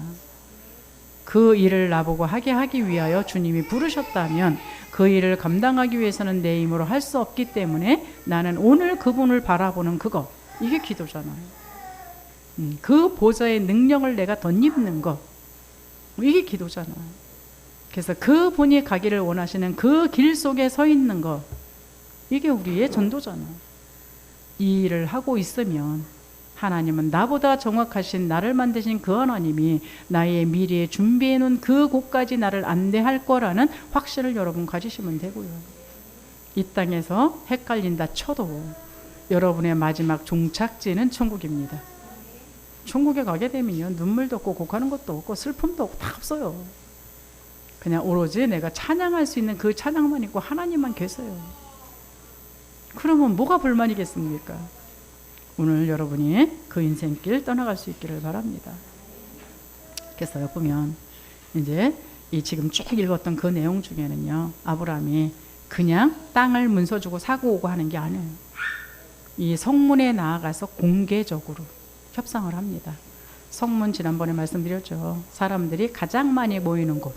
그 일을 나보고 하기 위하여 주님이 부르셨다면 그 일을 감당하기 위해서는 내 힘으로 할 수 없기 때문에 나는 오늘 그분을 바라보는 그거, 이게 기도잖아요. 그 보좌의 능력을 내가 덧입는 것, 이게 기도잖아요. 그래서 그분이 가기를 원하시는 그 길 속에 서 있는 것, 이게 우리의 전도잖아요. 이 일을 하고 있으면 하나님은 나보다 정확하신, 나를 만드신 그 하나님이 나의 미래에 준비해 놓은 그 곳까지 나를 안내할 거라는 확신을 여러분 가지시면 되고요. 이 땅에서 헷갈린다 쳐도 여러분의 마지막 종착지는 천국입니다. 천국에 가게 되면요, 눈물도 없고 곡하는 것도 없고 슬픔도 없고 다 없어요. 그냥 오로지 내가 찬양할 수 있는 그 찬양만 있고 하나님만 계세요. 그러면 뭐가 불만이겠습니까? 오늘 여러분이 그 인생길 떠나갈 수 있기를 바랍니다. 그래서 보면 이제 이 지금 쭉 읽었던 그 내용 중에는요, 아브라함이 그냥 땅을 문서 주고 사고 오고 하는 게 아니에요. 이 성문에 나아가서 공개적으로 협상을 합니다. 성문 지난번에 말씀드렸죠. 사람들이 가장 많이 모이는 곳.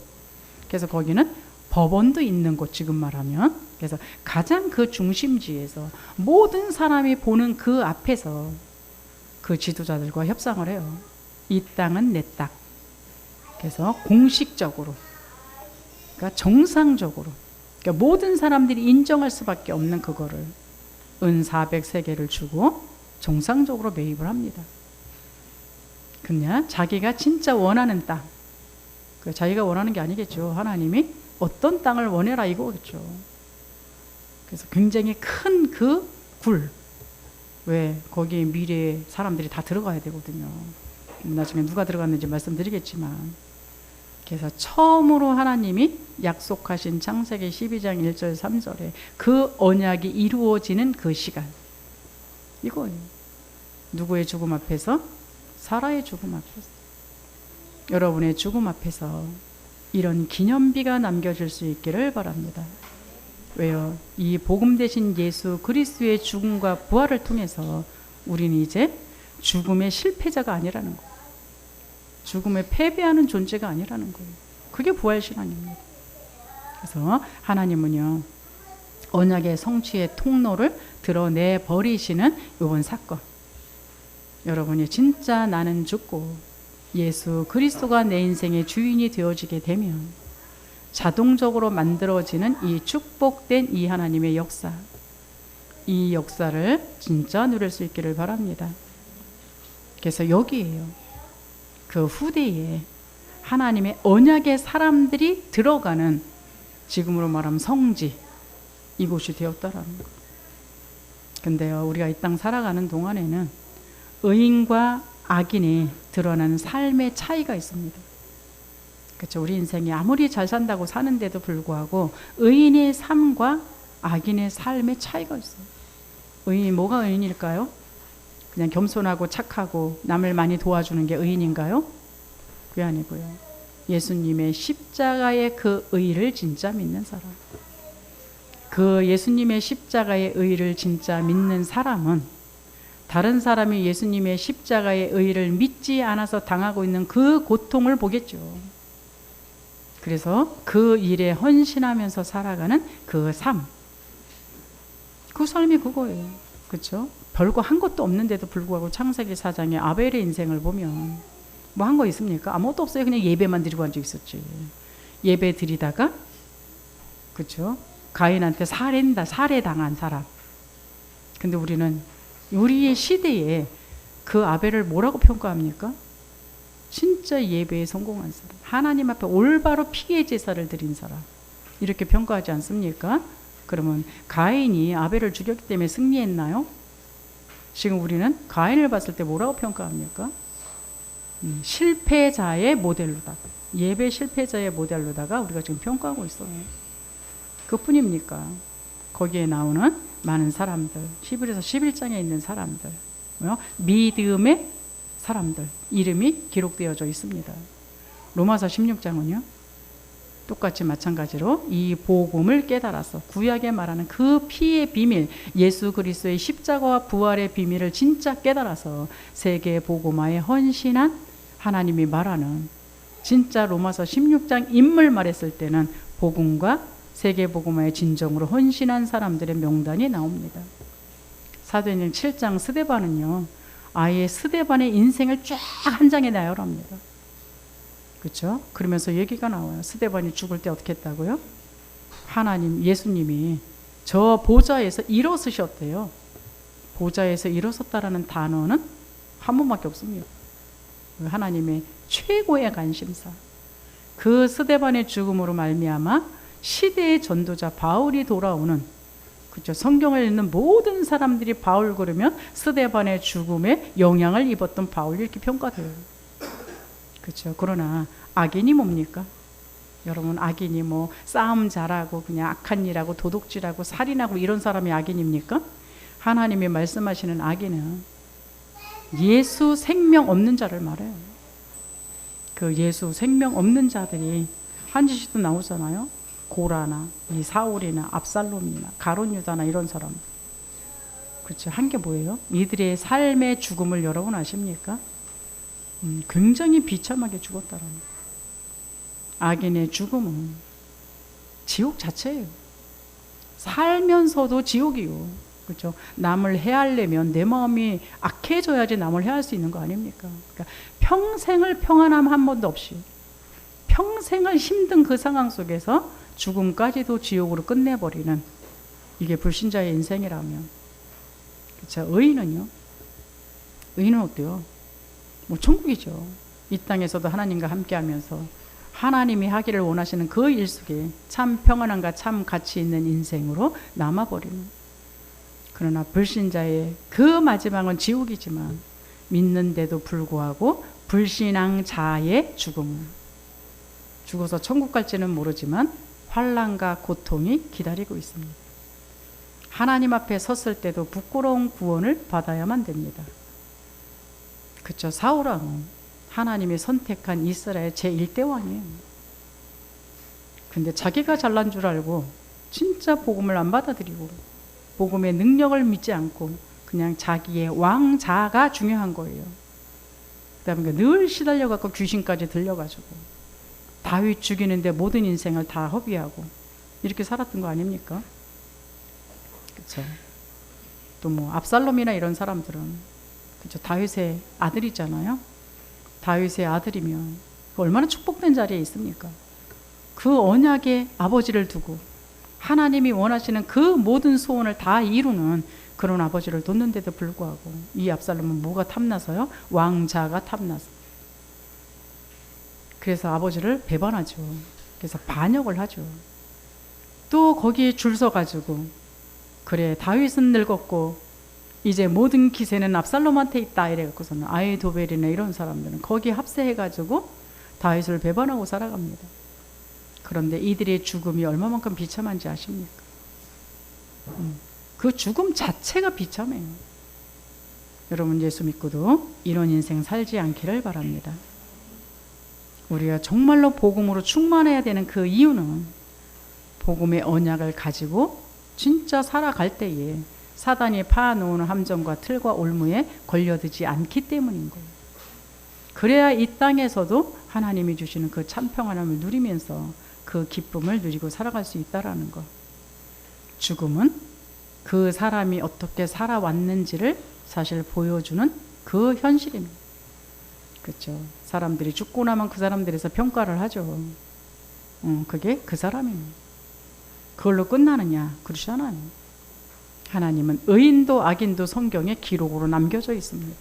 그래서 거기는 법원도 있는 곳, 지금 말하면. 그래서 가장 그 중심지에서 모든 사람이 보는 그 앞에서 그 지도자들과 협상을 해요. 이 땅은 내 땅. 그래서 공식적으로, 그러니까 정상적으로, 그러니까 모든 사람들이 인정할 수밖에 없는 그거를 은 400세겔을 주고 정상적으로 매입을 합니다. 그냥 자기가 진짜 원하는 땅, 자기가 원하는 게 아니겠죠. 하나님이 어떤 땅을 원해라 이거겠죠. 그래서 굉장히 큰 그 굴, 왜 거기에 미래의 사람들이 다 들어가야 되거든요. 나중에 누가 들어갔는지 말씀드리겠지만, 그래서 처음으로 하나님이 약속하신 창세기 12장 1절 3절에 그 언약이 이루어지는 그 시간, 이거예요. 누구의 죽음 앞에서? 사라의 죽음 앞에서. 여러분의 죽음 앞에서 이런 기념비가 남겨질 수 있기를 바랍니다. 왜요? 이 복음 되신 예수 그리스도의 죽음과 부활을 통해서 우리는 이제 죽음의 실패자가 아니라는 거예요. 죽음에 패배하는 존재가 아니라는 거예요. 그게 부활신앙입니다. 그래서 하나님은요, 언약의 성취의 통로를 드러내 버리시는 이번 사건, 여러분이 진짜 나는 죽고 예수 그리스도가 내 인생의 주인이 되어지게 되면 자동적으로 만들어지는 이 축복된 이 하나님의 역사, 이 역사를 진짜 누릴 수 있기를 바랍니다. 그래서 여기에요, 그 후대에 하나님의 언약의 사람들이 들어가는, 지금으로 말하면 성지, 이곳이 되었다라는 거예요. 근데요, 우리가 이 땅 살아가는 동안에는 의인과 악인이 드러나는 삶의 차이가 있습니다. 그렇죠. 우리 인생이 아무리 잘 산다고 사는데도 불구하고 의인의 삶과 악인의 삶의 차이가 있어요. 의인이 뭐가 의인일까요? 그냥 겸손하고 착하고 남을 많이 도와주는 게 의인인가요? 그게 아니고요. 예수님의 십자가의 그 의를 진짜 믿는 사람. 그 예수님의 십자가의 의를 진짜 믿는 사람은 다른 사람이 예수님의 십자가의 의를 믿지 않아서 당하고 있는 그 고통을 보겠죠. 그래서 그 일에 헌신하면서 살아가는 그 삶. 그 삶이 그거예요. 그렇죠? 별거 한 것도 없는데도 불구하고 창세기 4장의 아벨의 인생을 보면 뭐 한 거 있습니까? 아무것도 없어요. 그냥 예배만 드리고 앉아 있었지. 예배 드리다가, 그렇죠? 가인한테 살해당한 사람. 근데 우리는 우리의 시대에 그 아벨을 뭐라고 평가합니까? 진짜 예배에 성공한 사람, 하나님 앞에 올바로 피의 제사를 드린 사람, 이렇게 평가하지 않습니까? 그러면 가인이 아벨을 죽였기 때문에 승리했나요? 지금 우리는 가인을 봤을 때 뭐라고 평가합니까? 실패자의 모델로다가, 예배 실패자의 모델로다가 우리가 지금 평가하고 있어요. 그뿐입니까? 거기에 나오는 많은 사람들, 히브리서 11장에 있는 사람들, 믿음의 사람들 이름이 기록되어져 있습니다. 로마서 16장은요, 똑같이 마찬가지로 이 복음을 깨달아서 구약에 말하는 그 피의 비밀, 예수 그리스도의 십자가와 부활의 비밀을 진짜 깨달아서 세계 복음화에 헌신한 하나님이 말하는, 진짜 로마서 16장 인물 말했을 때는 복음과 세계 복음화의 진정으로 헌신한 사람들의 명단이 나옵니다. 사도행전 7장 스데반은요, 아예 스데반의 인생을 쫙 한 장에 나열합니다. 그렇죠? 그러면서 얘기가 나와요. 스데반이 죽을 때 어떻게 했다고요? 하나님, 예수님이 저 보좌에서 일어서셨대요. 보좌에서 일어섰다라는 단어는 한 번밖에 없습니다. 하나님의 최고의 관심사. 그 스데반의 죽음으로 말미암아 시대의 전도자 바울이 돌아오는, 그렇죠? 성경을 읽는 모든 사람들이 바울 그러면 스데반의 죽음에 영향을 입었던 바울 이렇게 평가돼요. 그렇죠? 그러나 악인이 뭡니까? 여러분, 악인이 뭐 싸움 잘하고 그냥 악한 일하고 도둑질하고 살인하고 이런 사람이 악인입니까? 하나님이 말씀하시는 악인은 예수 생명 없는 자를 말해요. 그 예수 생명 없는 자들이 한지시도 나오잖아요. 고라나 이 사울이나 압살롬이나 가룟 유다나 이런 사람. 그렇죠? 한 게 뭐예요? 이들의 삶의 죽음을 여러분 아십니까? 굉장히 비참하게 죽었다라는 거예요. 악인의 죽음은 지옥 자체예요. 살면서도 지옥이요. 그렇죠? 남을 해하려면 내 마음이 악해져야지 남을 해할 수 있는 거 아닙니까? 그러니까 평생을 평안함 한 번도 없이 평생을 힘든 그 상황 속에서 죽음까지도 지옥으로 끝내버리는 이게 불신자의 인생이라면, 그렇죠? 의인은요? 의인은 어때요? 뭐 천국이죠. 이 땅에서도 하나님과 함께하면서 하나님이 하기를 원하시는 그 일 속에 참 평안함과 참 가치 있는 인생으로 남아버리는. 그러나 불신자의 그 마지막은 지옥이지만 믿는데도 불구하고 불신앙자의 죽음은, 죽어서 천국 갈지는 모르지만 환난과 고통이 기다리고 있습니다. 하나님 앞에 섰을 때도 부끄러운 구원을 받아야만 됩니다. 그렇죠? 사울왕은 하나님이 선택한 이스라엘 제1대 왕이에요. 근데 자기가 잘난 줄 알고 진짜 복음을 안 받아들이고 복음의 능력을 믿지 않고 그냥 자기의 왕자가 중요한 거예요. 그다음에 늘 시달려갖고 귀신까지 들려가지고 다윗 죽이는데 모든 인생을 다 허비하고 이렇게 살았던 거 아닙니까? 그렇죠? 또 뭐 압살롬이나 이런 사람들은, 그렇죠? 다윗의 아들이잖아요. 다윗의 아들이면 얼마나 축복된 자리에 있습니까? 그 언약의 아버지를 두고 하나님이 원하시는 그 모든 소원을 다 이루는 그런 아버지를 뒀는데도 불구하고 이 압살롬은 뭐가 탐나서요? 왕자가 탐나서. 그래서 아버지를 배반하죠. 그래서 반역을 하죠. 또 거기에 줄 서가지고, 그래 다윗은 늙었고 이제 모든 기세는 압살롬한테 있다 이래갖고서는 아히도벨이나 이런 사람들은 거기에 합세해가지고 다윗을 배반하고 살아갑니다. 그런데 이들의 죽음이 얼마만큼 비참한지 아십니까? 그 죽음 자체가 비참해요. 여러분 예수 믿고도 이런 인생 살지 않기를 바랍니다. 우리가 정말로 복음으로 충만해야 되는 그 이유는 복음의 언약을 가지고 진짜 살아갈 때에 사단이 파놓은 함정과 틀과 올무에 걸려들지 않기 때문인 거예요. 그래야 이 땅에서도 하나님이 주시는 그 참 평안함을 누리면서 그 기쁨을 누리고 살아갈 수 있다라는 것. 죽음은 그 사람이 어떻게 살아왔는지를 사실 보여주는 그 현실입니다. 그렇죠? 사람들이 죽고 나면 그 사람들에서 평가를 하죠. 그게 그 사람입니다. 그걸로 끝나느냐? 그렇지 않아요. 하나님은 의인도 악인도 성경에 기록으로 남겨져 있습니다.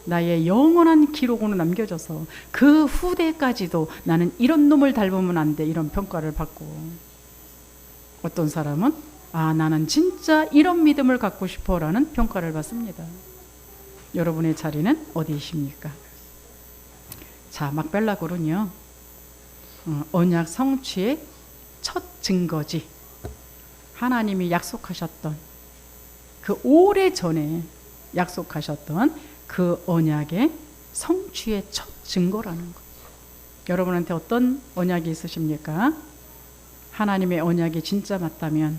나의 영원한 기록으로 남겨져서 그 후대까지도 나는 이런 놈을 닮으면 안 돼, 이런 평가를 받고, 어떤 사람은 나는 진짜 이런 믿음을 갖고 싶어 라는 평가를 받습니다. 여러분의 자리는 어디이십니까? 자, 막벨라굴은요, 언약 성취의 첫 증거지. 하나님이 약속하셨던 그 오래전에 약속하셨던 그 언약의 성취의 첫 증거라는 것. 여러분한테 어떤 언약이 있으십니까? 하나님의 언약이 진짜 맞다면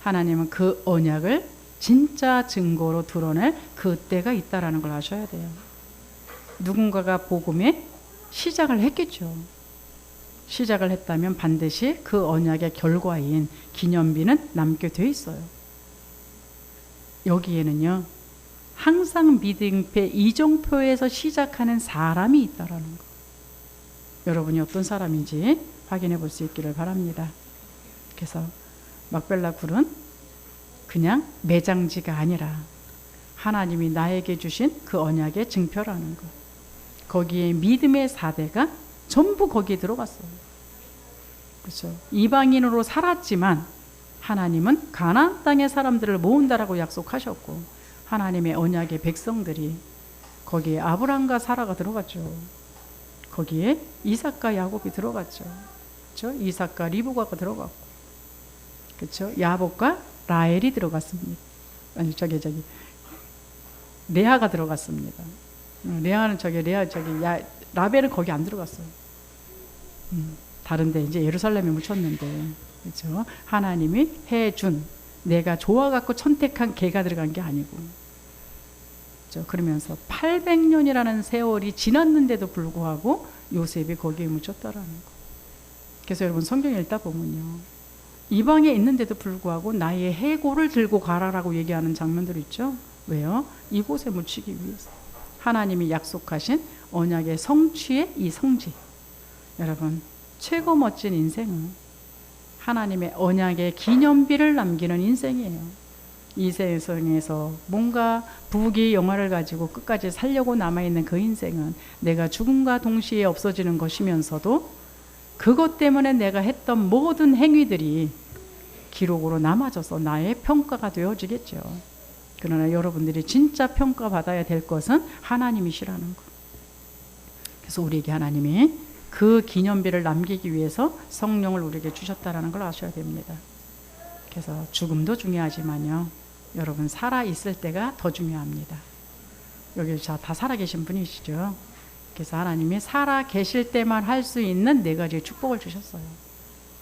하나님은 그 언약을 진짜 증거로 드러낼 그 때가 있다라는 걸 아셔야 돼요. 누군가가 복음의 시작을 했겠죠. 시작을 했다면 반드시 그 언약의 결과인 기념비는 남게 돼 있어요. 여기에는요, 항상 믿음의 이정표에서 시작하는 사람이 있다라는 거. 여러분이 어떤 사람인지 확인해 볼 수 있기를 바랍니다. 그래서 막벨라굴은 그냥 매장지가 아니라 하나님이 나에게 주신 그 언약의 증표라는 거. 거기에 믿음의 4대가 전부 거기에 들어갔어요. 그렇죠? 이방인으로 살았지만 하나님은 가나안 땅의 사람들을 모은다라고 약속하셨고, 하나님의 언약의 백성들이 거기에 아브람과 사라가 들어갔죠. 거기에 이삭과 야곱이 들어갔죠. 그렇죠? 이삭과 리브가가 들어갔고, 그렇죠? 야곱과 라헬이 들어갔습니다. 아니 레아가 들어갔습니다. 레아는 라벨은 거기 안 들어갔어요. 다른데 이제 예루살렘에 묻혔는데, 그렇죠? 하나님이 해준, 내가 좋아갖고 선택한 개가 들어간 게 아니고, 그렇죠? 그러면서 800년이라는 세월이 지났는데도 불구하고 요셉이 거기에 묻혔다라는 거. 그래서 여러분 성경 읽다 보면요, 이방에 있는데도 불구하고 나의 해골을 들고 가라라고 얘기하는 장면들 있죠. 왜요? 이곳에 묻히기 위해서. 하나님이 약속하신 언약의 성취의 이 성지. 여러분, 최고 멋진 인생은 하나님의 언약의 기념비를 남기는 인생이에요. 이 세상에서 뭔가 부귀 영화를 가지고 끝까지 살려고 남아있는 그 인생은 내가 죽음과 동시에 없어지는 것이면서도 그것 때문에 내가 했던 모든 행위들이 기록으로 남아져서 나의 평가가 되어지겠죠. 그러나 여러분들이 진짜 평가받아야 될 것은 하나님이시라는 것. 그래서 우리에게 하나님이 그 기념비를 남기기 위해서 성령을 우리에게 주셨다는 걸 아셔야 됩니다. 그래서 죽음도 중요하지만요, 여러분 살아있을 때가 더 중요합니다. 여기 다 살아계신 분이시죠. 그래서 하나님이 살아계실 때만 할 수 있는 4가지의 축복을 주셨어요.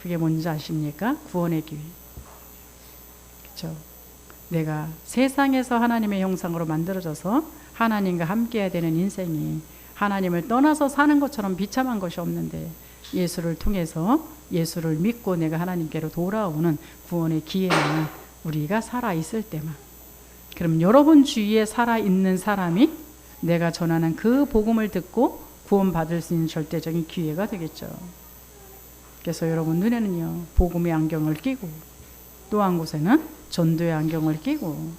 그게 뭔지 아십니까? 구원의 기회. 그렇죠? 내가 세상에서 하나님의 형상으로 만들어져서 하나님과 함께 해야 되는 인생이 하나님을 떠나서 사는 것처럼 비참한 것이 없는데, 예수를 통해서 예수를 믿고 내가 하나님께로 돌아오는 구원의 기회는 우리가 살아있을 때만. 그럼 여러분 주위에 살아있는 사람이 내가 전하는 그 복음을 듣고 구원받을 수 있는 절대적인 기회가 되겠죠. 그래서 여러분 눈에는요, 복음의 안경을 끼고, 또 한 곳에는 전도의 안경을 끼고,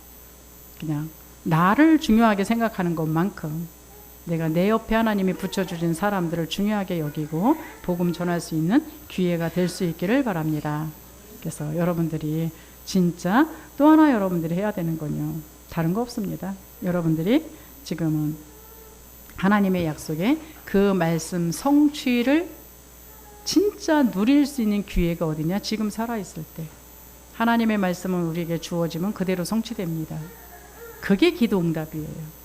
그냥 나를 중요하게 생각하는 것만큼 내가 내 옆에 하나님이 붙여주신 사람들을 중요하게 여기고 복음 전할 수 있는 기회가 될 수 있기를 바랍니다. 그래서 여러분들이 진짜 또 하나 여러분들이 해야 되는 건요, 다른 거 없습니다. 여러분들이 지금은 하나님의 약속에 그 말씀 성취를 진짜 누릴 수 있는 기회가 어디냐? 지금 살아있을 때. 하나님의 말씀은 우리에게 주어지면 그대로 성취됩니다. 그게 기도응답이에요.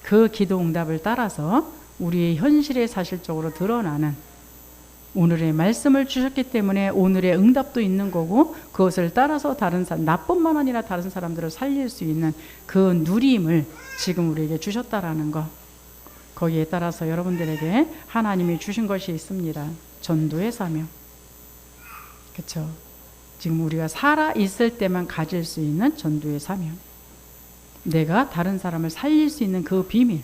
그 기도응답을 따라서 우리의 현실에 사실적으로 드러나는, 오늘의 말씀을 주셨기 때문에 오늘의 응답도 있는 거고, 그것을 따라서 다른 사람, 나뿐만 아니라 다른 사람들을 살릴 수 있는 그 누림을 지금 우리에게 주셨다라는 거. 거기에 따라서 여러분들에게 하나님이 주신 것이 있습니다. 전도의 사명. 그렇죠? 지금 우리가 살아있을 때만 가질 수 있는 전도의 사명. 내가 다른 사람을 살릴 수 있는 그 비밀.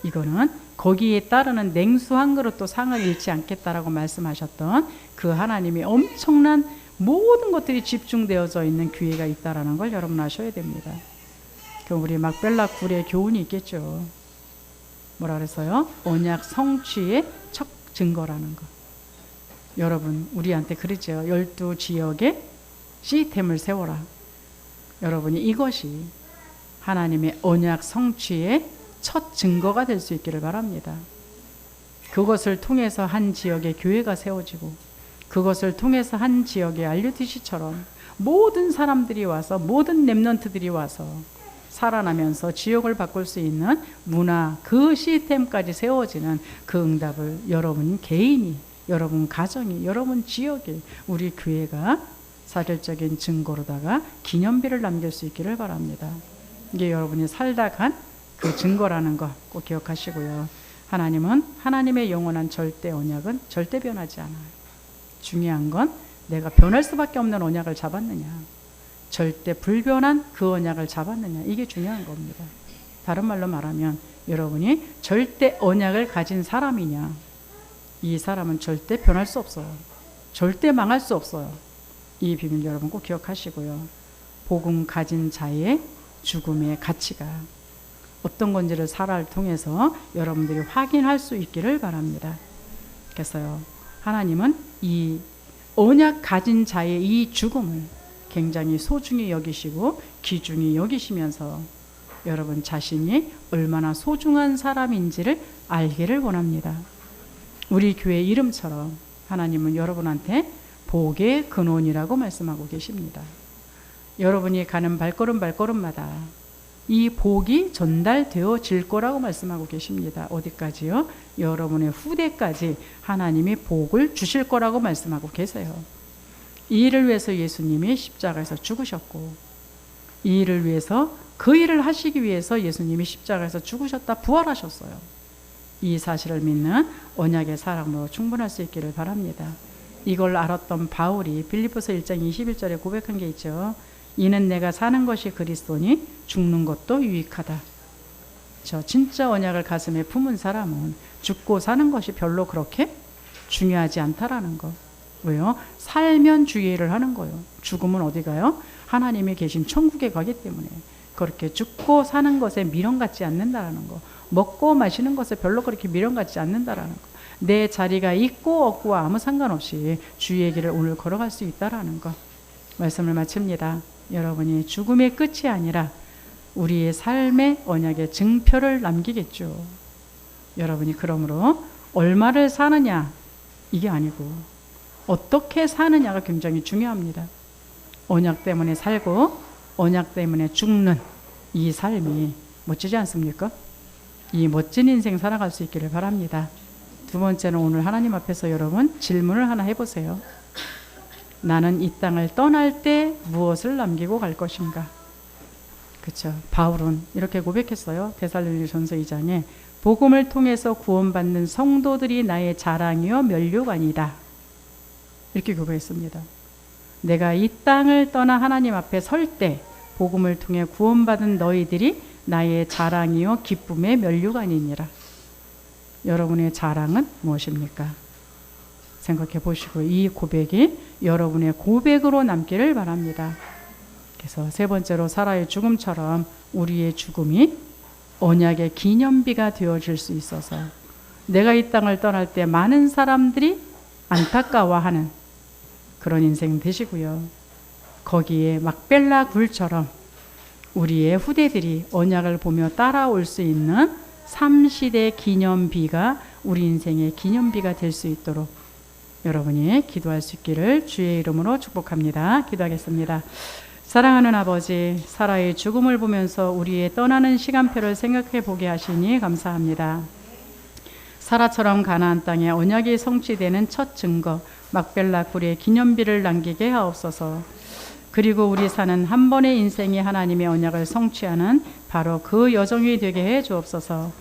이거는 거기에 따르는 냉수 한 그릇도 상을 잃지 않겠다라고 말씀하셨던 그 하나님이 엄청난 모든 것들이 집중되어져 있는 기회가 있다라는 걸 여러분 아셔야 됩니다. 그럼 우리 막벨라 굴의 교훈이 있겠죠. 뭐라 그랬어요? 언약 성취의 첫 증거라는 거. 여러분 우리한테 그러죠. 12지역에 시스템을 세워라. 여러분이 이것이 하나님의 언약 성취의 첫 증거가 될 수 있기를 바랍니다. 그것을 통해서 한 지역의 교회가 세워지고, 그것을 통해서 한 지역의 RUTC처럼 모든 사람들이 와서, 모든 렘넌트들이 와서 살아나면서 지역을 바꿀 수 있는 문화, 그 시스템까지 세워지는 그 응답을 여러분 개인이, 여러분 가정이, 여러분 지역이, 우리 교회가 사실적인 증거로다가 기념비를 남길 수 있기를 바랍니다. 이게 여러분이 살다 간 그 증거라는 거 꼭 기억하시고요. 하나님은, 하나님의 영원한 절대 언약은 절대 변하지 않아요. 중요한 건 내가 변할 수밖에 없는 언약을 잡았느냐, 절대 불변한 그 언약을 잡았느냐, 이게 중요한 겁니다. 다른 말로 말하면 여러분이 절대 언약을 가진 사람이냐, 이 사람은 절대 변할 수 없어요. 절대 망할 수 없어요. 이 비밀 여러분 꼭 기억하시고요. 복음 가진 자의 죽음의 가치가 어떤 건지를 사라를 통해서 여러분들이 확인할 수 있기를 바랍니다. 그래서요, 하나님은 이 언약 가진 자의 이 죽음을 굉장히 소중히 여기시고 귀중히 여기시면서 여러분 자신이 얼마나 소중한 사람인지를 알기를 원합니다. 우리 교회 이름처럼 하나님은 여러분한테 복의 근원이라고 말씀하고 계십니다. 여러분이 가는 발걸음마다 이 복이 전달되어질 거라고 말씀하고 계십니다. 어디까지요? 여러분의 후대까지 하나님이 복을 주실 거라고 말씀하고 계세요. 이 일을 위해서 예수님이 십자가에서 죽으셨고, 이 일을 위해서, 그 일을 하시기 위해서 예수님이 십자가에서 죽으셨다 부활하셨어요. 이 사실을 믿는 언약의 사람으로 충분할 수 있기를 바랍니다. 이걸 알았던 바울이 빌립보서 1장 21절에 고백한 게 있죠. 이는 내가 사는 것이 그리스도니 죽는 것도 유익하다. 저 진짜 언약을 가슴에 품은 사람은 죽고 사는 것이 별로 그렇게 중요하지 않다라는 거. 왜요? 살면 주의 일을 하는 거예요. 죽으면 어디 가요? 하나님이 계신 천국에 가기 때문에. 그렇게 죽고 사는 것에 미련 갖지 않는다라는 거. 먹고 마시는 것에 별로 그렇게 미련 갖지 않는다라는 거. 내 자리가 있고 없고와 아무 상관없이 주의 길을 오늘 걸어갈 수 있다라는 거. 말씀을 마칩니다. 여러분이 죽음의 끝이 아니라 우리의 삶의 언약의 증표를 남기겠죠. 여러분이 그러므로 얼마를 사느냐 이게 아니고 어떻게 사느냐가 굉장히 중요합니다. 언약 때문에 살고 언약 때문에 죽는 이 삶이 멋지지 않습니까? 이 멋진 인생 살아갈 수 있기를 바랍니다. 두 번째는 오늘 하나님 앞에서 여러분 질문을 하나 해보세요. 나는 이 땅을 떠날 때 무엇을 남기고 갈 것인가? 그렇죠. 바울은 이렇게 고백했어요. 데살로니가전서 2장에 복음을 통해서 구원받는 성도들이 나의 자랑이요 면류관이다. 이렇게 고백했습니다. 내가 이 땅을 떠나 하나님 앞에 설 때 복음을 통해 구원받은 너희들이 나의 자랑이요 기쁨의 면류관이니라. 여러분의 자랑은 무엇입니까? 생각해 보시고 이 고백이 여러분의 고백으로 남기를 바랍니다. 그래서 세 번째로 사라의 죽음처럼 우리의 죽음이 언약의 기념비가 되어질 수 있어서 내가 이 땅을 떠날 때 많은 사람들이 안타까워하는 그런 인생 되시고요. 거기에 막벨라 굴처럼 우리의 후대들이 언약을 보며 따라올 수 있는 3시대 기념비가 우리 인생의 기념비가 될 수 있도록 여러분이 기도할 수 있기를 주의 이름으로 축복합니다. 기도하겠습니다. 사랑하는 아버지, 사라의 죽음을 보면서 우리의 떠나는 시간표를 생각해 보게 하시니 감사합니다. 사라처럼 가나안 땅에 언약이 성취되는 첫 증거 막벨라 굴의 기념비를 남기게 하옵소서. 그리고 우리 사는 한 번의 인생이 하나님의 언약을 성취하는 바로 그 여정이 되게 해 주옵소서.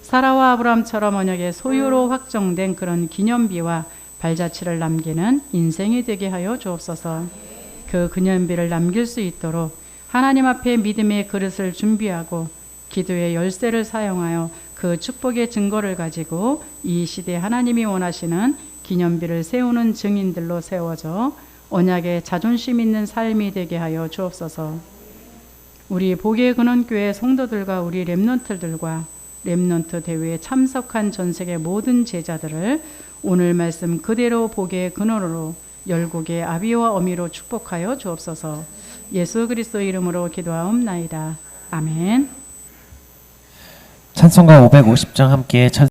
사라와 아브람처럼 언약의 소유로 확정된 그런 기념비와 발자취를 남기는 인생이 되게 하여 주옵소서. 그 기념비를 남길 수 있도록 하나님 앞에 믿음의 그릇을 준비하고 기도의 열쇠를 사용하여 그 축복의 증거를 가지고 이 시대에 하나님이 원하시는 기념비를 세우는 증인들로 세워져 언약에 자존심 있는 삶이 되게 하여 주옵소서. 우리 복의 근원교회 성도들과 우리 렘넌트들과 렘넌트 대회에 참석한 전 세계 모든 제자들을 오늘 말씀 그대로 복의 근원으로 열국의 아비와 어미로 축복하여 주옵소서. 예수 그리스도 이름으로 기도하옵나이다. 아멘. 찬송가 550장 함께 찬